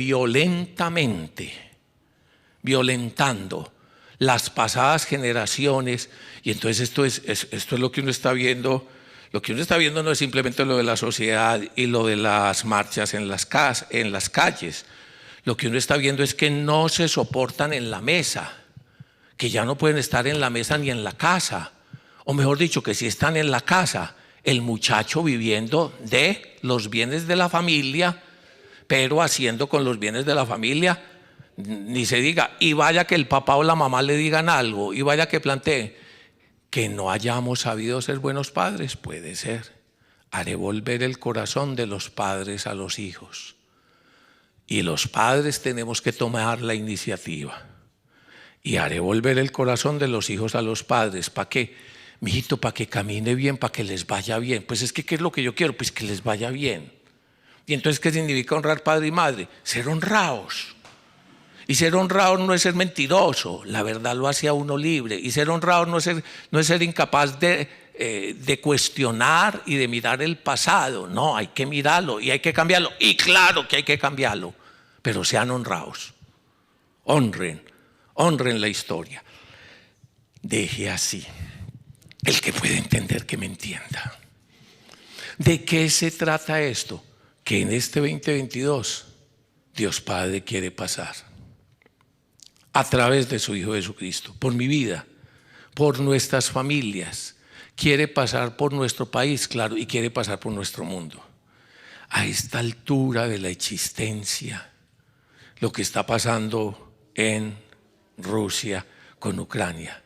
violentando las pasadas generaciones. Y entonces esto es lo que uno está viendo. Lo que uno está viendo no es simplemente lo de la sociedad y lo de las marchas en las calles. Lo que uno está viendo es que no se soportan en la mesa, que ya no pueden estar en la mesa ni en la casa, o mejor dicho, que si están en la casa, el muchacho viviendo de los bienes de la familia, pero haciendo con los bienes de la familia, ni se diga, y vaya que el papá o la mamá le digan algo, y vaya que planteen, que no hayamos sabido ser buenos padres, puede ser. Haré volver el corazón de los padres a los hijos. Y los padres tenemos que tomar la iniciativa. Y haré volver el corazón de los hijos a los padres. ¿Para qué? Mijito, para que camine bien, para que les vaya bien. Pues es que, ¿qué es lo que yo quiero? Pues que les vaya bien. Y entonces, ¿qué significa honrar padre y madre? Ser honrados. Y ser honrado no es ser mentiroso, la verdad lo hace a uno libre. Y ser honrado no es ser incapaz de cuestionar y de mirar el pasado. No, hay que mirarlo y hay que cambiarlo. Y claro que hay que cambiarlo, pero sean honrados. Honren la historia. Deje así. El que puede entender, que me entienda. ¿De qué se trata esto? Que en este 2022 Dios Padre quiere pasar a través de su Hijo Jesucristo, por mi vida, por nuestras familias. Quiere pasar por nuestro país, claro, y quiere pasar por nuestro mundo. A esta altura de la existencia, lo que está pasando en Rusia con Ucrania,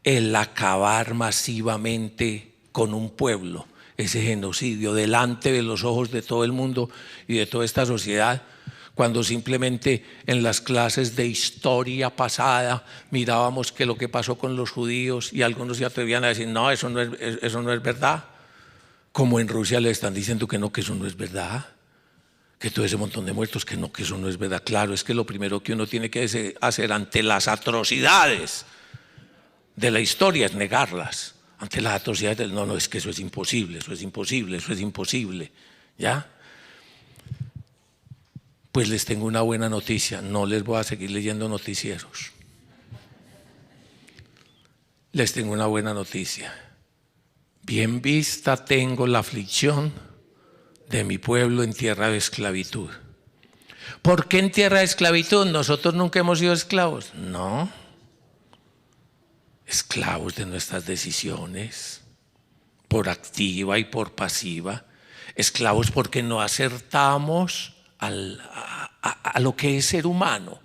el acabar masivamente con un pueblo, ese genocidio delante de los ojos de todo el mundo y de toda esta sociedad, cuando simplemente en las clases de historia pasada mirábamos que lo que pasó con los judíos y algunos se atrevían a decir, no, eso no es verdad. Como en Rusia le están diciendo que no, que eso no es verdad, que todo ese montón de muertos, que no, que eso no es verdad. Claro, es que lo primero que uno tiene que hacer ante las atrocidades de la historia es negarlas. Ante las atrocidades, no, es que eso es imposible, eso es imposible, eso es imposible, ¿ya? Pues les tengo una buena noticia, no les voy a seguir leyendo noticieros. Les tengo una buena noticia. Bien vista tengo la aflicción de mi pueblo en tierra de esclavitud. ¿Por qué en tierra de esclavitud? ¿Nosotros nunca hemos sido esclavos? No. Esclavos de nuestras decisiones, por activa y por pasiva. Esclavos porque no acertamos a lo que es ser humano.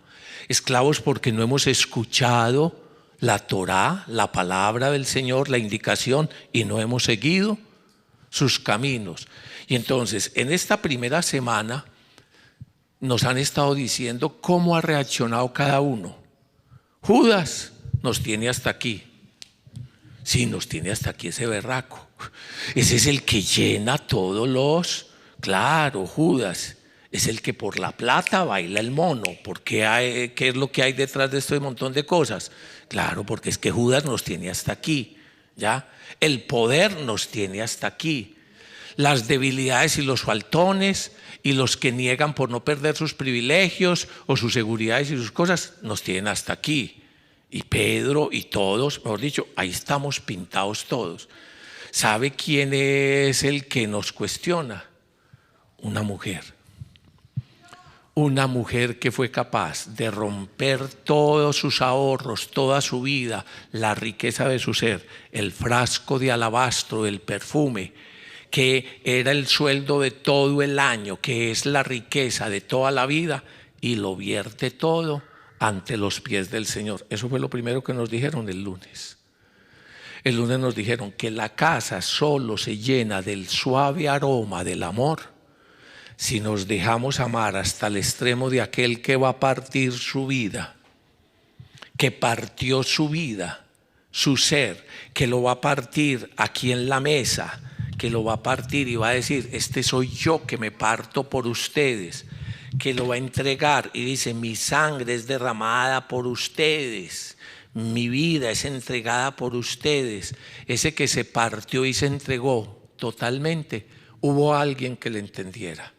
Esclavos porque no hemos escuchado la Torá, la palabra del Señor, la indicación, y no hemos seguido sus caminos. Y entonces, en esta primera semana nos han estado diciendo cómo ha reaccionado cada uno. Judas nos tiene hasta aquí. Sí, nos tiene hasta aquí ese berraco. Ese es el que llena todos los... Claro, Judas es el que por la plata baila el mono. ¿Qué es lo que hay detrás de este montón de cosas? Claro, porque es que Judas nos tiene hasta aquí, ¿ya? El poder nos tiene hasta aquí. Las debilidades y los faltones y los que niegan por no perder sus privilegios o sus seguridades y sus cosas nos tienen hasta aquí. Y Pedro y todos, mejor dicho, ahí estamos pintados todos. ¿Sabe quién es el que nos cuestiona? Una mujer. Una mujer que fue capaz de romper todos sus ahorros, toda su vida, la riqueza de su ser, el frasco de alabastro del perfume, que era el sueldo de todo el año, que es la riqueza de toda la vida, y lo vierte todo ante los pies del Señor. Eso fue lo primero que nos dijeron el lunes. El lunes nos dijeron que la casa solo se llena del suave aroma del amor si nos dejamos amar hasta el extremo de aquel que va a partir su vida, que partió su vida, su ser, que lo va a partir aquí en la mesa, que lo va a partir y va a decir, este soy yo que me parto por ustedes, que lo va a entregar y dice, mi sangre es derramada por ustedes, mi vida es entregada por ustedes. Ese que se partió y se entregó totalmente, hubo alguien que le entendiera.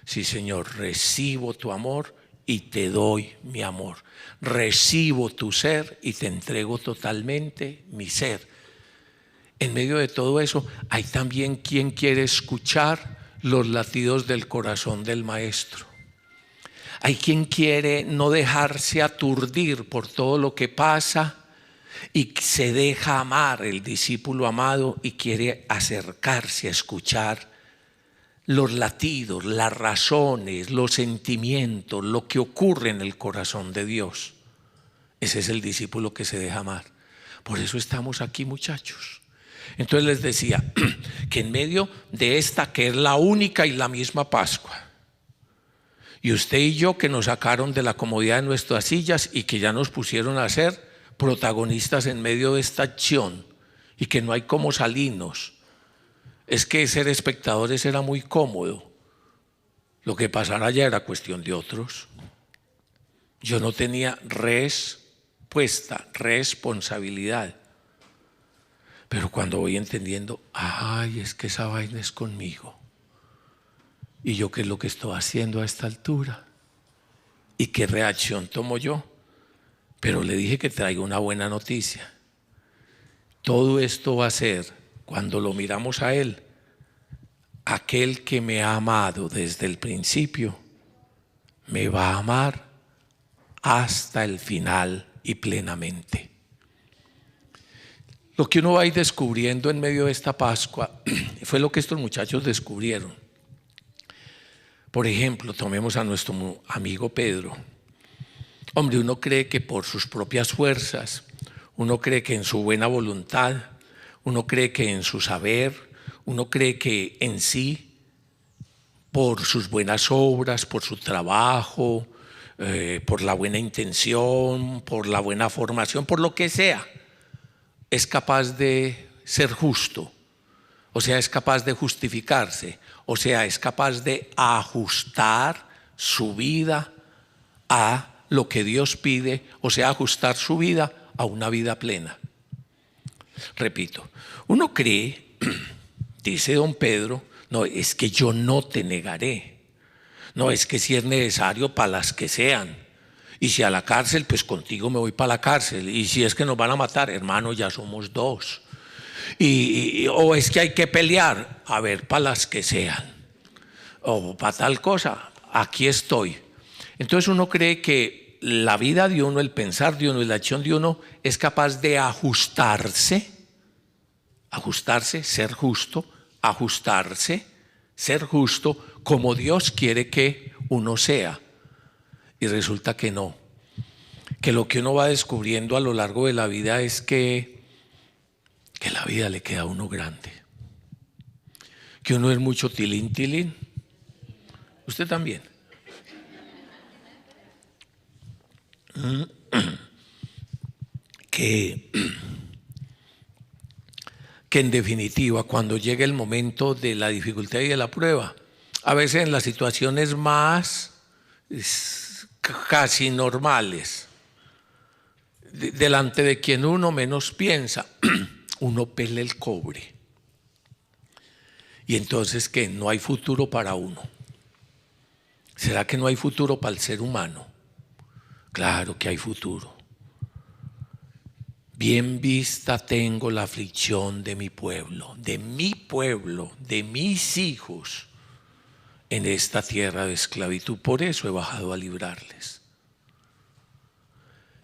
Sí, Señor, recibo tu amor y te doy mi amor. Recibo tu ser y te entrego totalmente mi ser. En medio de todo eso, hay también quien quiere escuchar los latidos del corazón del Maestro. Hay quien quiere no dejarse aturdir por todo lo que pasa y se deja amar, el discípulo amado, y quiere acercarse a escuchar los latidos, las razones, los sentimientos, lo que ocurre en el corazón de Dios. Ese es el discípulo que se deja amar. Por eso estamos aquí, muchachos. Entonces les decía que en medio de esta que es la única y la misma Pascua, y usted y yo que nos sacaron de la comodidad de nuestras sillas y que ya nos pusieron a ser protagonistas en medio de esta acción y que no hay cómo salirnos. Es que ser espectadores era muy cómodo. Lo que pasara allá era cuestión de otros. Yo no tenía responsabilidad. Pero cuando voy entendiendo, ay, es que esa vaina es conmigo. ¿Y yo qué es lo que estoy haciendo a esta altura? ¿Y qué reacción tomo yo? Pero le dije que traigo una buena noticia. Todo esto va a ser, cuando lo miramos a Él, aquel que me ha amado desde el principio, me va a amar hasta el final y plenamente. Lo que uno va a ir descubriendo en medio de esta Pascua fue lo que estos muchachos descubrieron. Por ejemplo, tomemos a nuestro amigo Pedro. Hombre, uno cree que por sus propias fuerzas, uno cree que en su buena voluntad, uno cree que en su saber, uno cree que en sí, por sus buenas obras, por su trabajo, por la buena intención, por la buena formación, por lo que sea, es capaz de ser justo, o sea, es capaz de justificarse, o sea, es capaz de ajustar su vida a lo que Dios pide, o sea, ajustar su vida a una vida plena. Repito, uno cree, dice don Pedro, no, es que yo no te negaré, no, es que si es necesario para las que sean, y si a la cárcel, pues contigo me voy para la cárcel, y si es que nos van a matar, hermano, ya somos dos, o es que hay que pelear, a ver, para las que sean, o para tal cosa, aquí estoy. Entonces uno cree que la vida de uno, el pensar de uno y la acción de uno es capaz de ajustarse, ser justo, ajustarse, ser justo como Dios quiere que uno sea. Y resulta que no, que lo que uno va descubriendo a lo largo de la vida es que la vida le queda a uno grande, que uno es mucho tilín, tilín. Usted también. Que en definitiva, cuando llega el momento de la dificultad y de la prueba, a veces en las situaciones más casi normales, delante de quien uno menos piensa, uno pela el cobre. Y entonces, ¿qué? No hay futuro para uno. ¿Será que no hay futuro para el ser humano? Claro que hay futuro. Bien vista tengo la aflicción de mi pueblo, de mis hijos en esta tierra de esclavitud. Por eso he bajado a librarles.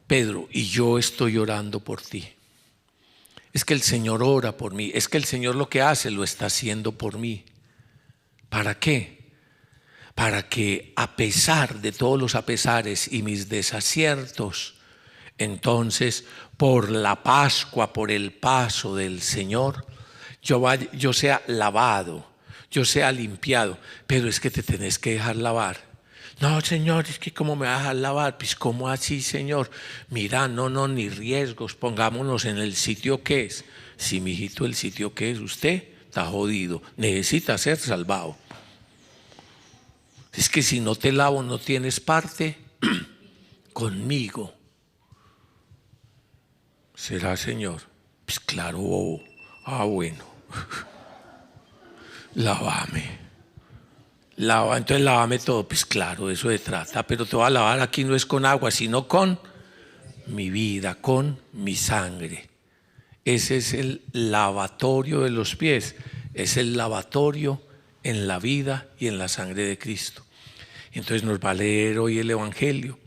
Pedro, y yo estoy orando por ti. Es que el Señor ora por mí. Es que el Señor lo que hace lo está haciendo por mí. ¿Para qué? Para que a pesar de todos los apesares y mis desaciertos, entonces por la Pascua, por el paso del Señor, yo sea lavado, yo sea limpiado. Pero es que te tenés que dejar lavar. No, Señor, es que ¿cómo me vas a dejar lavar? Pues ¿cómo así, Señor? Mira, no, ni riesgos, pongámonos en el sitio que es. Sí, mijito, el sitio que es, usted está jodido, necesita ser salvado. Es que si no te lavo no tienes parte conmigo. ¿Será, Señor? Pues claro, bobo. Bueno. Lávame. Entonces lávame todo. Pues claro, eso se trata. Pero te voy a lavar aquí no es con agua, sino con mi vida, con mi sangre. Ese es el lavatorio de los pies. Es el lavatorio en la vida y en la sangre de Cristo. Entonces nos va a leer hoy el Evangelio,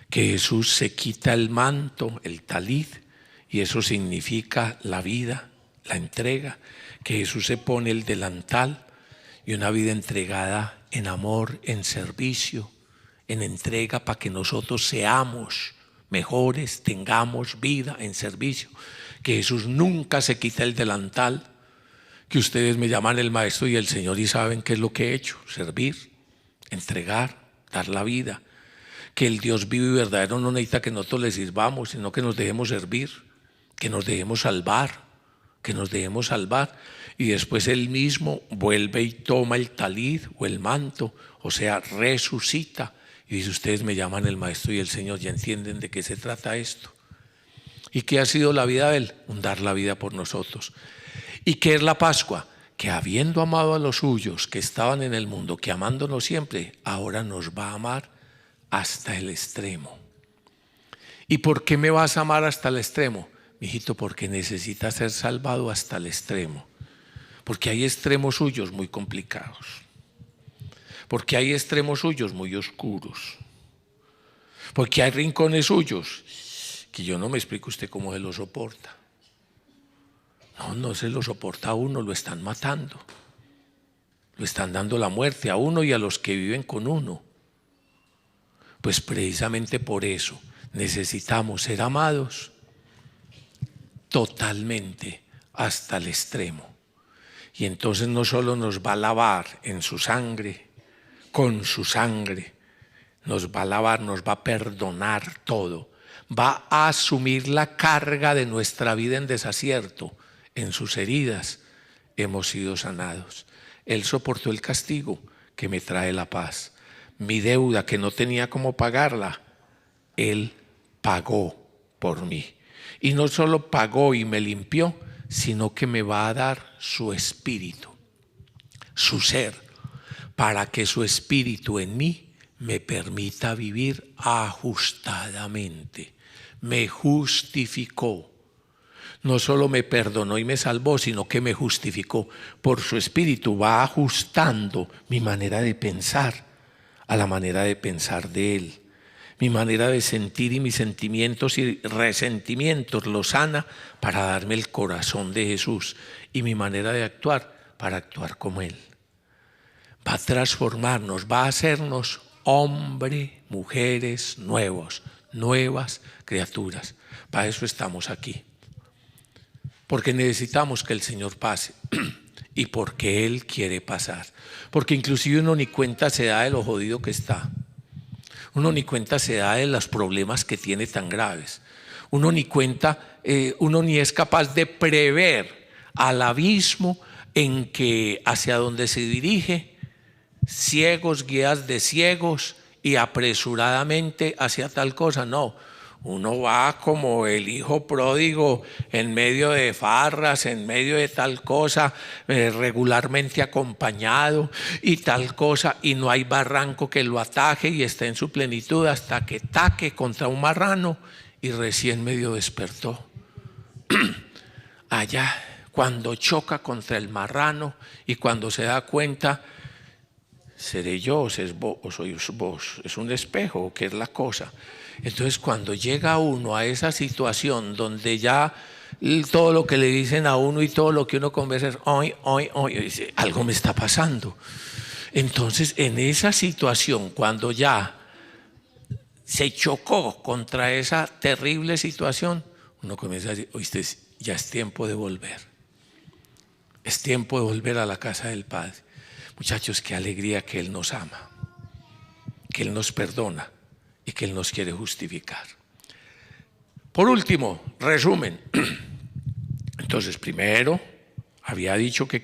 que Jesús se quita el manto, el talid, y eso significa la vida, la entrega, que Jesús se pone el delantal y una vida entregada en amor, en servicio, en entrega para que nosotros seamos mejores, tengamos vida en servicio, que Jesús nunca se quita el delantal, que ustedes me llaman el Maestro y el Señor y saben qué es lo que he hecho, servir, entregar, dar la vida, que el Dios vivo y verdadero no necesita que nosotros le sirvamos, sino que nos dejemos servir, que nos dejemos salvar, y después Él mismo vuelve y toma el talid o el manto, o sea, resucita y dice: ustedes me llaman el Maestro y el Señor. Ya entienden de qué se trata esto. ¿Y qué ha sido la vida de Él? Dar la vida por nosotros. ¿Y qué es la Pascua? Que habiendo amado a los suyos que estaban en el mundo, que amándonos siempre, ahora nos va a amar hasta el extremo. ¿Y por qué me vas a amar hasta el extremo? Mijito, porque necesita ser salvado hasta el extremo. Porque hay extremos suyos muy complicados. Porque hay extremos suyos muy oscuros. Porque hay rincones suyos que yo no me explico usted cómo se lo soporta. No, no se lo soporta a uno, lo están matando. Lo están dando la muerte a uno y a los que viven con uno. Pues precisamente por eso necesitamos ser amados totalmente hasta el extremo. Y entonces no solo nos va a lavar en su sangre, con su sangre, nos va a lavar, nos va a perdonar todo. Va a asumir la carga de nuestra vida en desacierto. En sus heridas hemos sido sanados. Él soportó el castigo que me trae la paz. Mi deuda que no tenía cómo pagarla, Él pagó por mí. Y no solo pagó y me limpió, sino que me va a dar su espíritu, su ser, para que su espíritu en mí me permita vivir ajustadamente. Me justificó. No solo me perdonó y me salvó, sino que me justificó. Por su espíritu va ajustando mi manera de pensar a la manera de pensar de Él. Mi manera de sentir y mis sentimientos y resentimientos lo sana para darme el corazón de Jesús. Y mi manera de actuar para actuar como Él. Va a transformarnos, va a hacernos hombres, mujeres nuevos, nuevas criaturas. Para eso estamos aquí. Porque necesitamos que el Señor pase y porque Él quiere pasar. Porque inclusive uno ni cuenta se da de lo jodido que está. Uno ni cuenta se da de los problemas que tiene tan graves. Uno ni cuenta, uno ni es capaz de prever al abismo en que hacia donde se dirige, ciegos, guías de ciegos y apresuradamente hacia tal cosa. No. Uno va como el hijo pródigo en medio de farras, en medio de tal cosa, regularmente acompañado y tal cosa, y no hay barranco que lo ataje y está en su plenitud hasta que taque contra un marrano y recién medio despertó. Allá, cuando choca contra el marrano y cuando se da cuenta, ¿seré yo o sois vos? ¿Es un espejo o qué es la cosa? Entonces cuando llega uno a esa situación donde ya todo lo que le dicen a uno y todo lo que uno conversa es hoy, dice, algo me está pasando. Entonces en esa situación, cuando ya se chocó contra esa terrible situación, uno comienza a decir, oíste, ya es tiempo de volver. Es tiempo de volver a la casa del Padre. Muchachos, qué alegría que Él nos ama, que Él nos perdona y que Él nos quiere justificar. Por último, resumen. Entonces, primero, había dicho que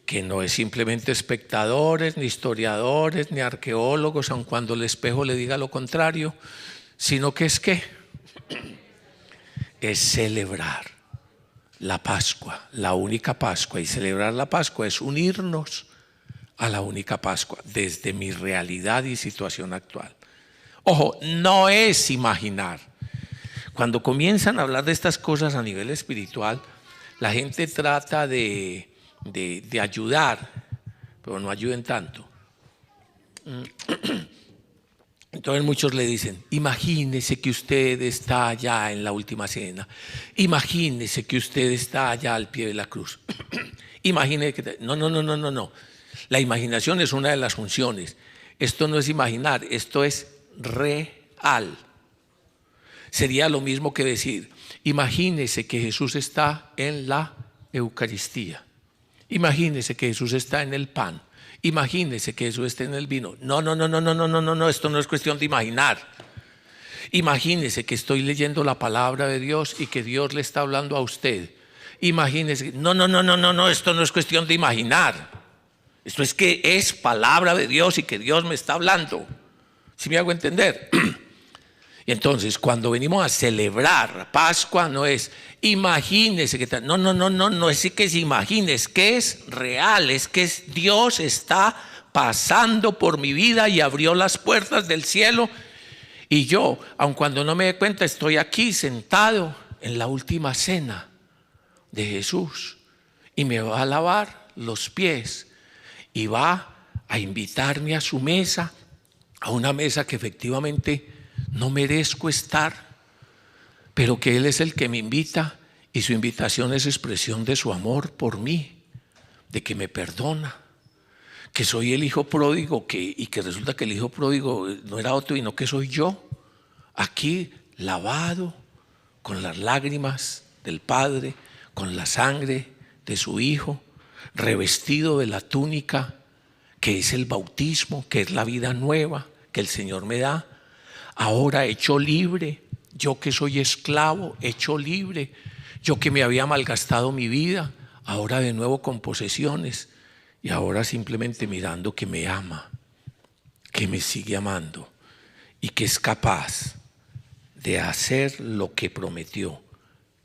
que no es simplemente espectadores, ni historiadores, ni arqueólogos, aun cuando el espejo le diga lo contrario, sino que es celebrar la Pascua, la única Pascua. Y celebrar la Pascua es unirnos a la única Pascua desde mi realidad y situación actual. Ojo, no es imaginar. Cuando comienzan a hablar de estas cosas a nivel espiritual, la gente trata de ayudar, pero no ayuden tanto. Entonces muchos le dicen, imagínese que usted está allá en la última cena, imagínese que usted está allá al pie de la cruz. Imagínese que... No. La imaginación es una de las funciones. Esto no es imaginar, esto es real. Sería lo mismo que decir, imagínese que Jesús está en la Eucaristía. Imagínese que Jesús está en el pan. Imagínese que Jesús está en el vino. No, esto no es cuestión de imaginar. Imagínese que estoy leyendo la palabra de Dios y que Dios le está hablando a usted. Imagínese, no, esto no es cuestión de imaginar. Esto es que es palabra de Dios y que Dios me está hablando. ¿Sí me hago entender? Y entonces cuando venimos a celebrar Pascua no es imagínese que tal. No es que se imagine, es que es real, es que Dios está pasando por mi vida y abrió las puertas del cielo. Y yo, aun cuando no me dé cuenta, estoy aquí sentado en la última cena de Jesús y me va a lavar los pies y va a invitarme a su mesa a una mesa que efectivamente no merezco estar, pero que Él es el que me invita y su invitación es expresión de su amor por mí, de que me perdona, que soy el hijo pródigo y que resulta que el hijo pródigo no era otro, sino que soy yo, aquí lavado con las lágrimas del Padre, con la sangre de su Hijo, revestido de la túnica que es el bautismo, que es la vida nueva que el Señor me da, ahora hecho libre, yo que soy esclavo, hecho libre, yo que me había malgastado mi vida, ahora de nuevo con posesiones y ahora simplemente mirando que me ama, que me sigue amando y que es capaz de hacer lo que prometió,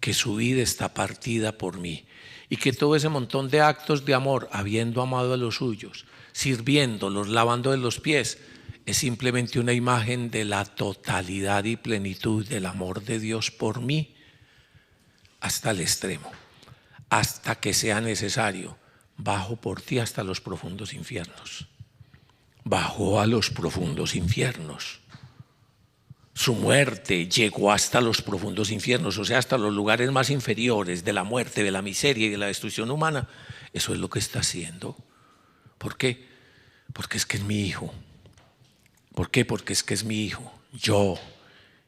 que su vida está partida por mí y que todo ese montón de actos de amor, habiendo amado a los suyos, sirviéndolos, lavando de los pies, es simplemente una imagen de la totalidad y plenitud del amor de Dios por mí hasta el extremo, hasta que sea necesario. Bajo por ti hasta los profundos infiernos. Bajó a los profundos infiernos. Su muerte llegó hasta los profundos infiernos, o sea, hasta los lugares más inferiores de la muerte, de la miseria y de la destrucción humana. Eso es lo que está haciendo. ¿Por qué? Porque es que es mi hijo. ¿Por qué? Porque es que es mi hijo. Yo,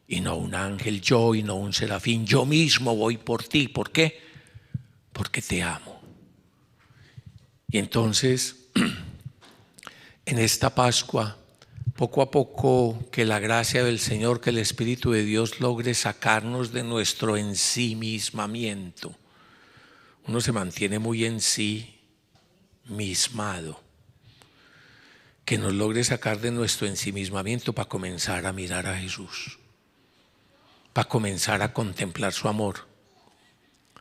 y no un ángel, yo y no un serafín. Yo mismo voy por ti. ¿Por qué? Porque te amo. Y entonces, en esta Pascua, poco a poco, que la gracia del Señor, que el Espíritu de Dios logre sacarnos de nuestro ensimismamiento. Uno se mantiene muy en sí mismado. Que nos logre sacar de nuestro ensimismamiento para comenzar a mirar a Jesús, para comenzar a contemplar su amor,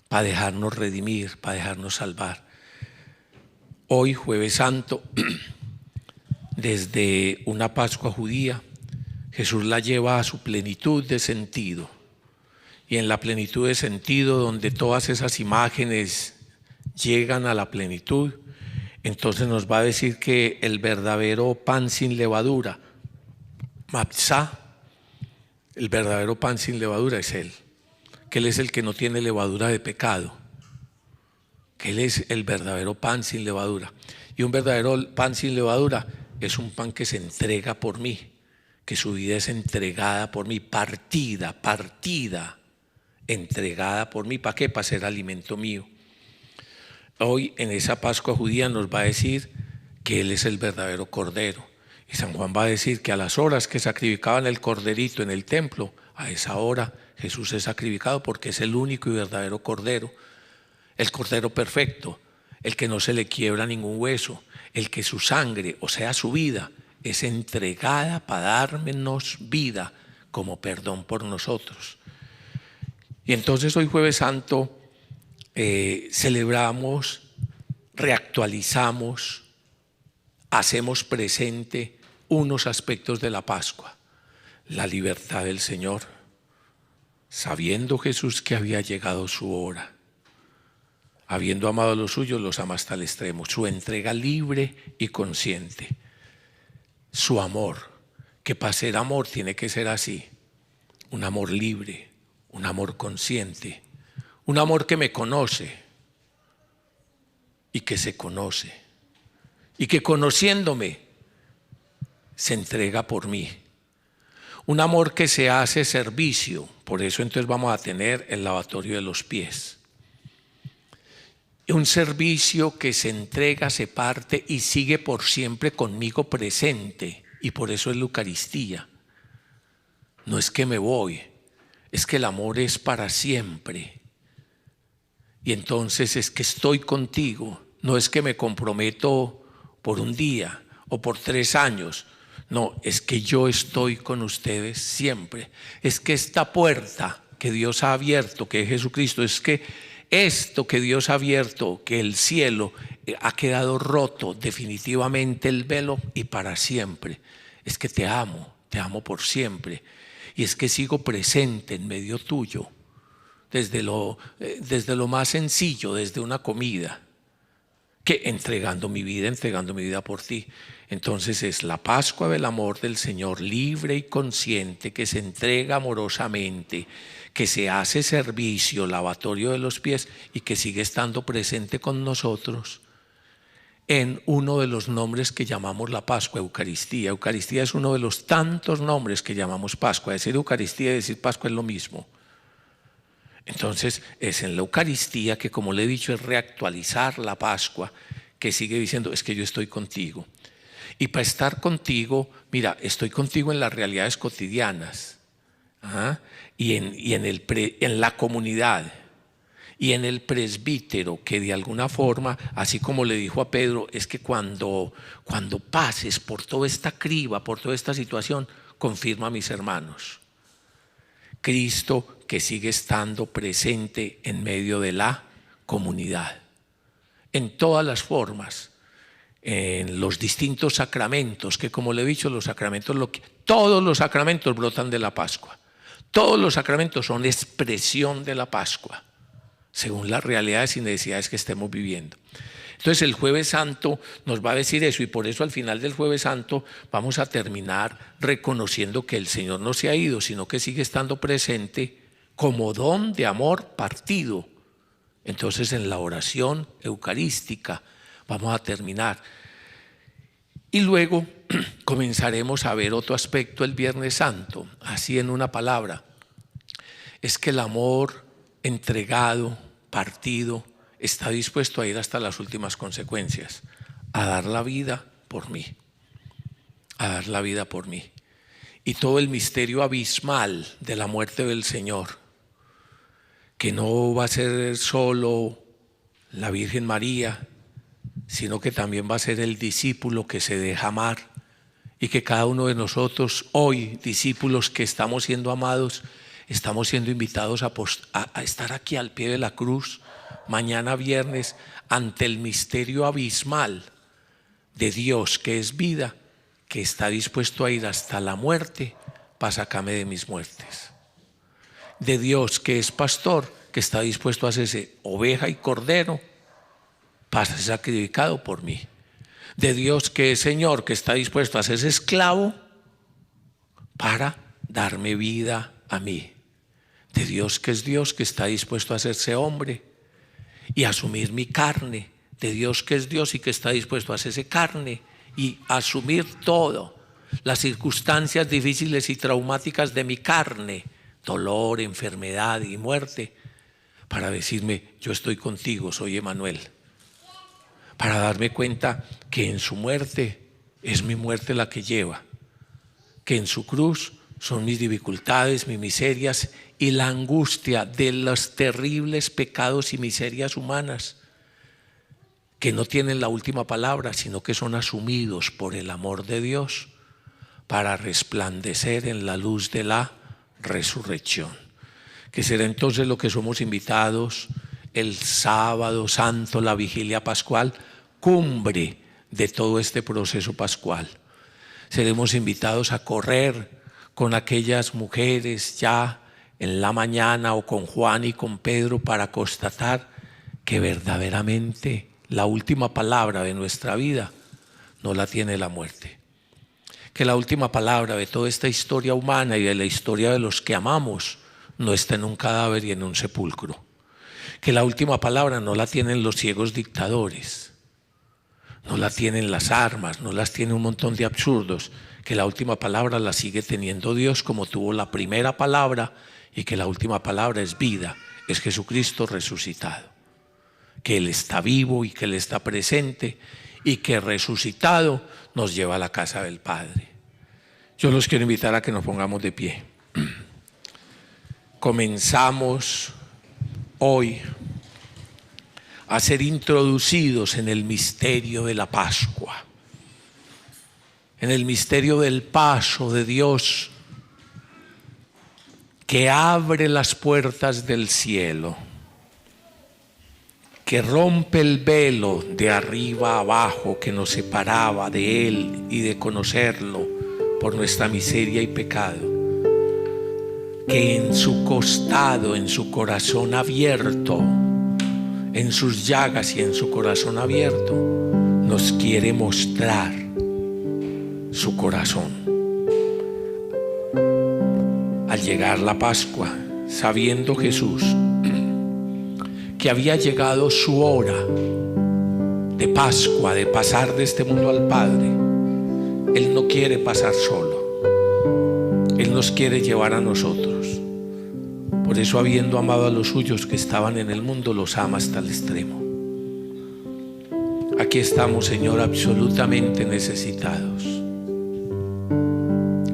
para dejarnos redimir, para dejarnos salvar. Hoy, Jueves Santo, desde una Pascua judía, Jesús la lleva a su plenitud de sentido. Y en la plenitud de sentido, donde todas esas imágenes llegan a la plenitud, entonces nos va a decir que el verdadero pan sin levadura, matzá, el verdadero pan sin levadura es Él, que Él es el que no tiene levadura de pecado, que Él es el verdadero pan sin levadura. Y un verdadero pan sin levadura es un pan que se entrega por mí, que su vida es entregada por mí, partida, entregada por mí. ¿Para qué? Para ser alimento mío. Hoy en esa Pascua judía nos va a decir que Él es el verdadero Cordero. Y San Juan va a decir que a las horas que sacrificaban el corderito en el templo, a esa hora Jesús es sacrificado porque es el único y verdadero Cordero. El Cordero perfecto, el que no se le quiebra ningún hueso, el que su sangre, o sea su vida, es entregada para darnos vida como perdón por nosotros. Y entonces hoy Jueves Santo celebramos, reactualizamos, hacemos presente unos aspectos de la Pascua. La libertad del Señor, sabiendo Jesús que había llegado su hora. Habiendo amado a los suyos, los ama hasta el extremo. Su entrega libre y consciente. Su amor, que para ser amor tiene que ser así. Un amor libre, un amor consciente, un amor que me conoce y que se conoce. Y que conociéndome, se entrega por mí. Un amor que se hace servicio. Por eso entonces vamos a tener el lavatorio de los pies. Un servicio que se entrega, se parte y sigue por siempre conmigo presente. Y por eso es la Eucaristía. No es que me voy, es que el amor es para siempre. Y entonces es que estoy contigo. No es que me comprometo por un día o por 3 años. No, es que yo estoy con ustedes siempre. Es que esta puerta que Dios ha abierto, que es Jesucristo, es que esto que Dios ha abierto, que el cielo ha quedado roto definitivamente el velo y para siempre. Es que te amo por siempre. Y es que sigo presente en medio tuyo, desde lo más sencillo, desde una comida. que entregando mi vida por ti. Entonces es la Pascua del amor del Señor, libre y consciente, que se entrega amorosamente, que se hace servicio, lavatorio de los pies y que sigue estando presente con nosotros en uno de los nombres que llamamos la Pascua, Eucaristía. Eucaristía es uno de los tantos nombres que llamamos Pascua. Decir Eucaristía y decir Pascua es lo mismo. Entonces es en la Eucaristía que, como le he dicho, es reactualizar la Pascua, que sigue diciendo es que yo estoy contigo. Y para estar contigo, mira, estoy contigo en las realidades cotidianas, y en la comunidad, y en el presbítero, que de alguna forma, así como le dijo a Pedro, es que cuando pases por toda esta criba, por toda esta situación, confirma a mis hermanos. Cristo que sigue estando presente en medio de la comunidad, en todas las formas, en los distintos sacramentos, que como le he dicho, todos los sacramentos brotan de la Pascua. Todos los sacramentos son expresión de la Pascua, según las realidades y necesidades que estemos viviendo. Entonces el Jueves Santo nos va a decir eso, y por eso al final del Jueves Santo vamos a terminar reconociendo que el Señor no se ha ido, sino que sigue estando presente como don de amor partido. Entonces en la oración eucarística vamos a terminar. Y luego comenzaremos a ver otro aspecto el Viernes Santo, así en una palabra. Es que el amor entregado, partido, está dispuesto a ir hasta las últimas consecuencias, a dar la vida por mí, a dar la vida por mí. Y todo el misterio abismal de la muerte del Señor, que no va a ser solo la Virgen María, sino que también va a ser el discípulo que se deja amar, y que cada uno de nosotros hoy, discípulos que estamos siendo amados, estamos siendo invitados a estar aquí al pie de la cruz, mañana viernes, ante el misterio abismal de Dios que es vida, que está dispuesto a ir hasta la muerte para sacarme de mis muertes. De Dios que es pastor, que está dispuesto a hacerse oveja y cordero para ser sacrificado por mí. De Dios que es Señor, que está dispuesto a hacerse esclavo para darme vida a mí. De Dios que es Dios, que está dispuesto a hacerse hombre y asumir mi carne. De Dios que es Dios y que está dispuesto a hacerse carne y asumir todo, las circunstancias difíciles y traumáticas de mi carne, dolor, enfermedad y muerte, para decirme yo estoy contigo, soy Emmanuel. Para darme cuenta que en su muerte es mi muerte la que lleva, que en su cruz son mis dificultades, mis miserias y la angustia de los terribles pecados y miserias humanas, que no tienen la última palabra, sino que son asumidos por el amor de Dios para resplandecer en la luz de la resurrección. Que será entonces lo que somos invitados el sábado santo, la vigilia pascual, cumbre de todo este proceso pascual. Seremos invitados a correr con aquellas mujeres ya en la mañana, o con Juan y con Pedro, para constatar que verdaderamente la última palabra de nuestra vida no la tiene la muerte. Que la última palabra de toda esta historia humana y de la historia de los que amamos no está en un cadáver y en un sepulcro. Que la última palabra no la tienen los ciegos dictadores, no la tienen las armas, no las tiene un montón de absurdos. Que la última palabra la sigue teniendo Dios, como tuvo la primera palabra, y que la última palabra es vida, es Jesucristo resucitado. Que Él está vivo y que Él está presente, y que resucitado nos lleva a la casa del Padre. Yo los quiero invitar a que nos pongamos de pie. Comenzamos hoy a ser introducidos en el misterio de la Pascua, en el misterio del paso de Dios que abre las puertas del cielo, que rompe el velo de arriba a abajo que nos separaba de Él y de conocerlo por nuestra miseria y pecado, que en su costado, en su corazón abierto, en sus llagas y en su corazón abierto, nos quiere mostrar su corazón. Al llegar la Pascua, sabiendo Jesús que había llegado su hora de Pascua, de pasar de este mundo al Padre, Él no quiere pasar solo. Él nos quiere llevar a nosotros. Por eso, habiendo amado a los suyos que estaban en el mundo, los ama hasta el extremo. Aquí estamos, Señor, absolutamente necesitados.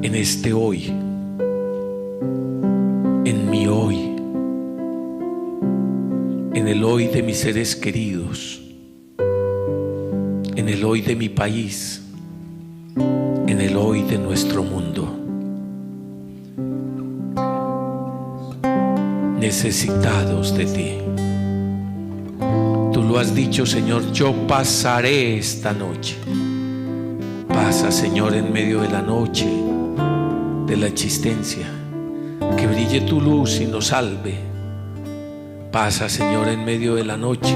En este hoy, en mi hoy, en el hoy de mis seres queridos, en el hoy de mi país, en el hoy de nuestro mundo. Necesitados de ti. Tú lo has dicho, Señor, yo pasaré esta noche. Pasa, Señor, en medio de la noche, de la existencia, que brille tu luz y nos salve. Pasa, Señor, en medio de la noche,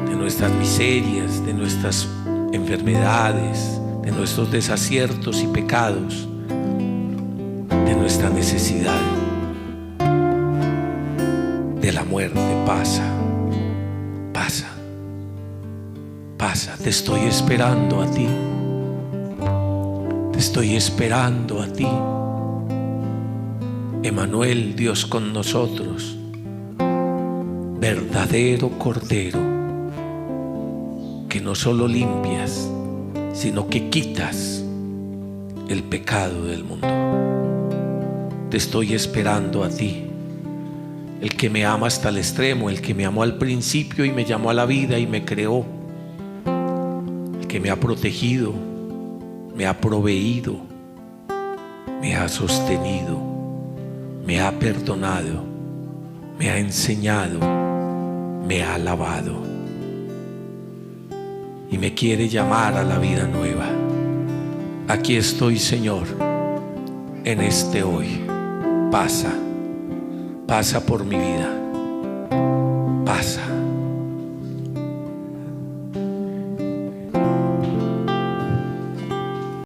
de nuestras miserias, de nuestras enfermedades, de nuestros desaciertos y pecados, de nuestra necesidad, de la muerte. Pasa, pasa, pasa. Te estoy esperando a ti. Te estoy esperando a ti. Emmanuel, Dios con nosotros, verdadero Cordero, que no solo limpias, sino que quitas el pecado del mundo. Te estoy esperando a ti, el que me ama hasta el extremo, el que me amó al principio y me llamó a la vida y me creó, el que me ha protegido, me ha proveído, me ha sostenido, me ha perdonado, me ha enseñado, me ha lavado y me quiere llamar a la vida nueva. Aquí estoy, Señor, en este hoy. Pasa, pasa por mi vida. Pasa.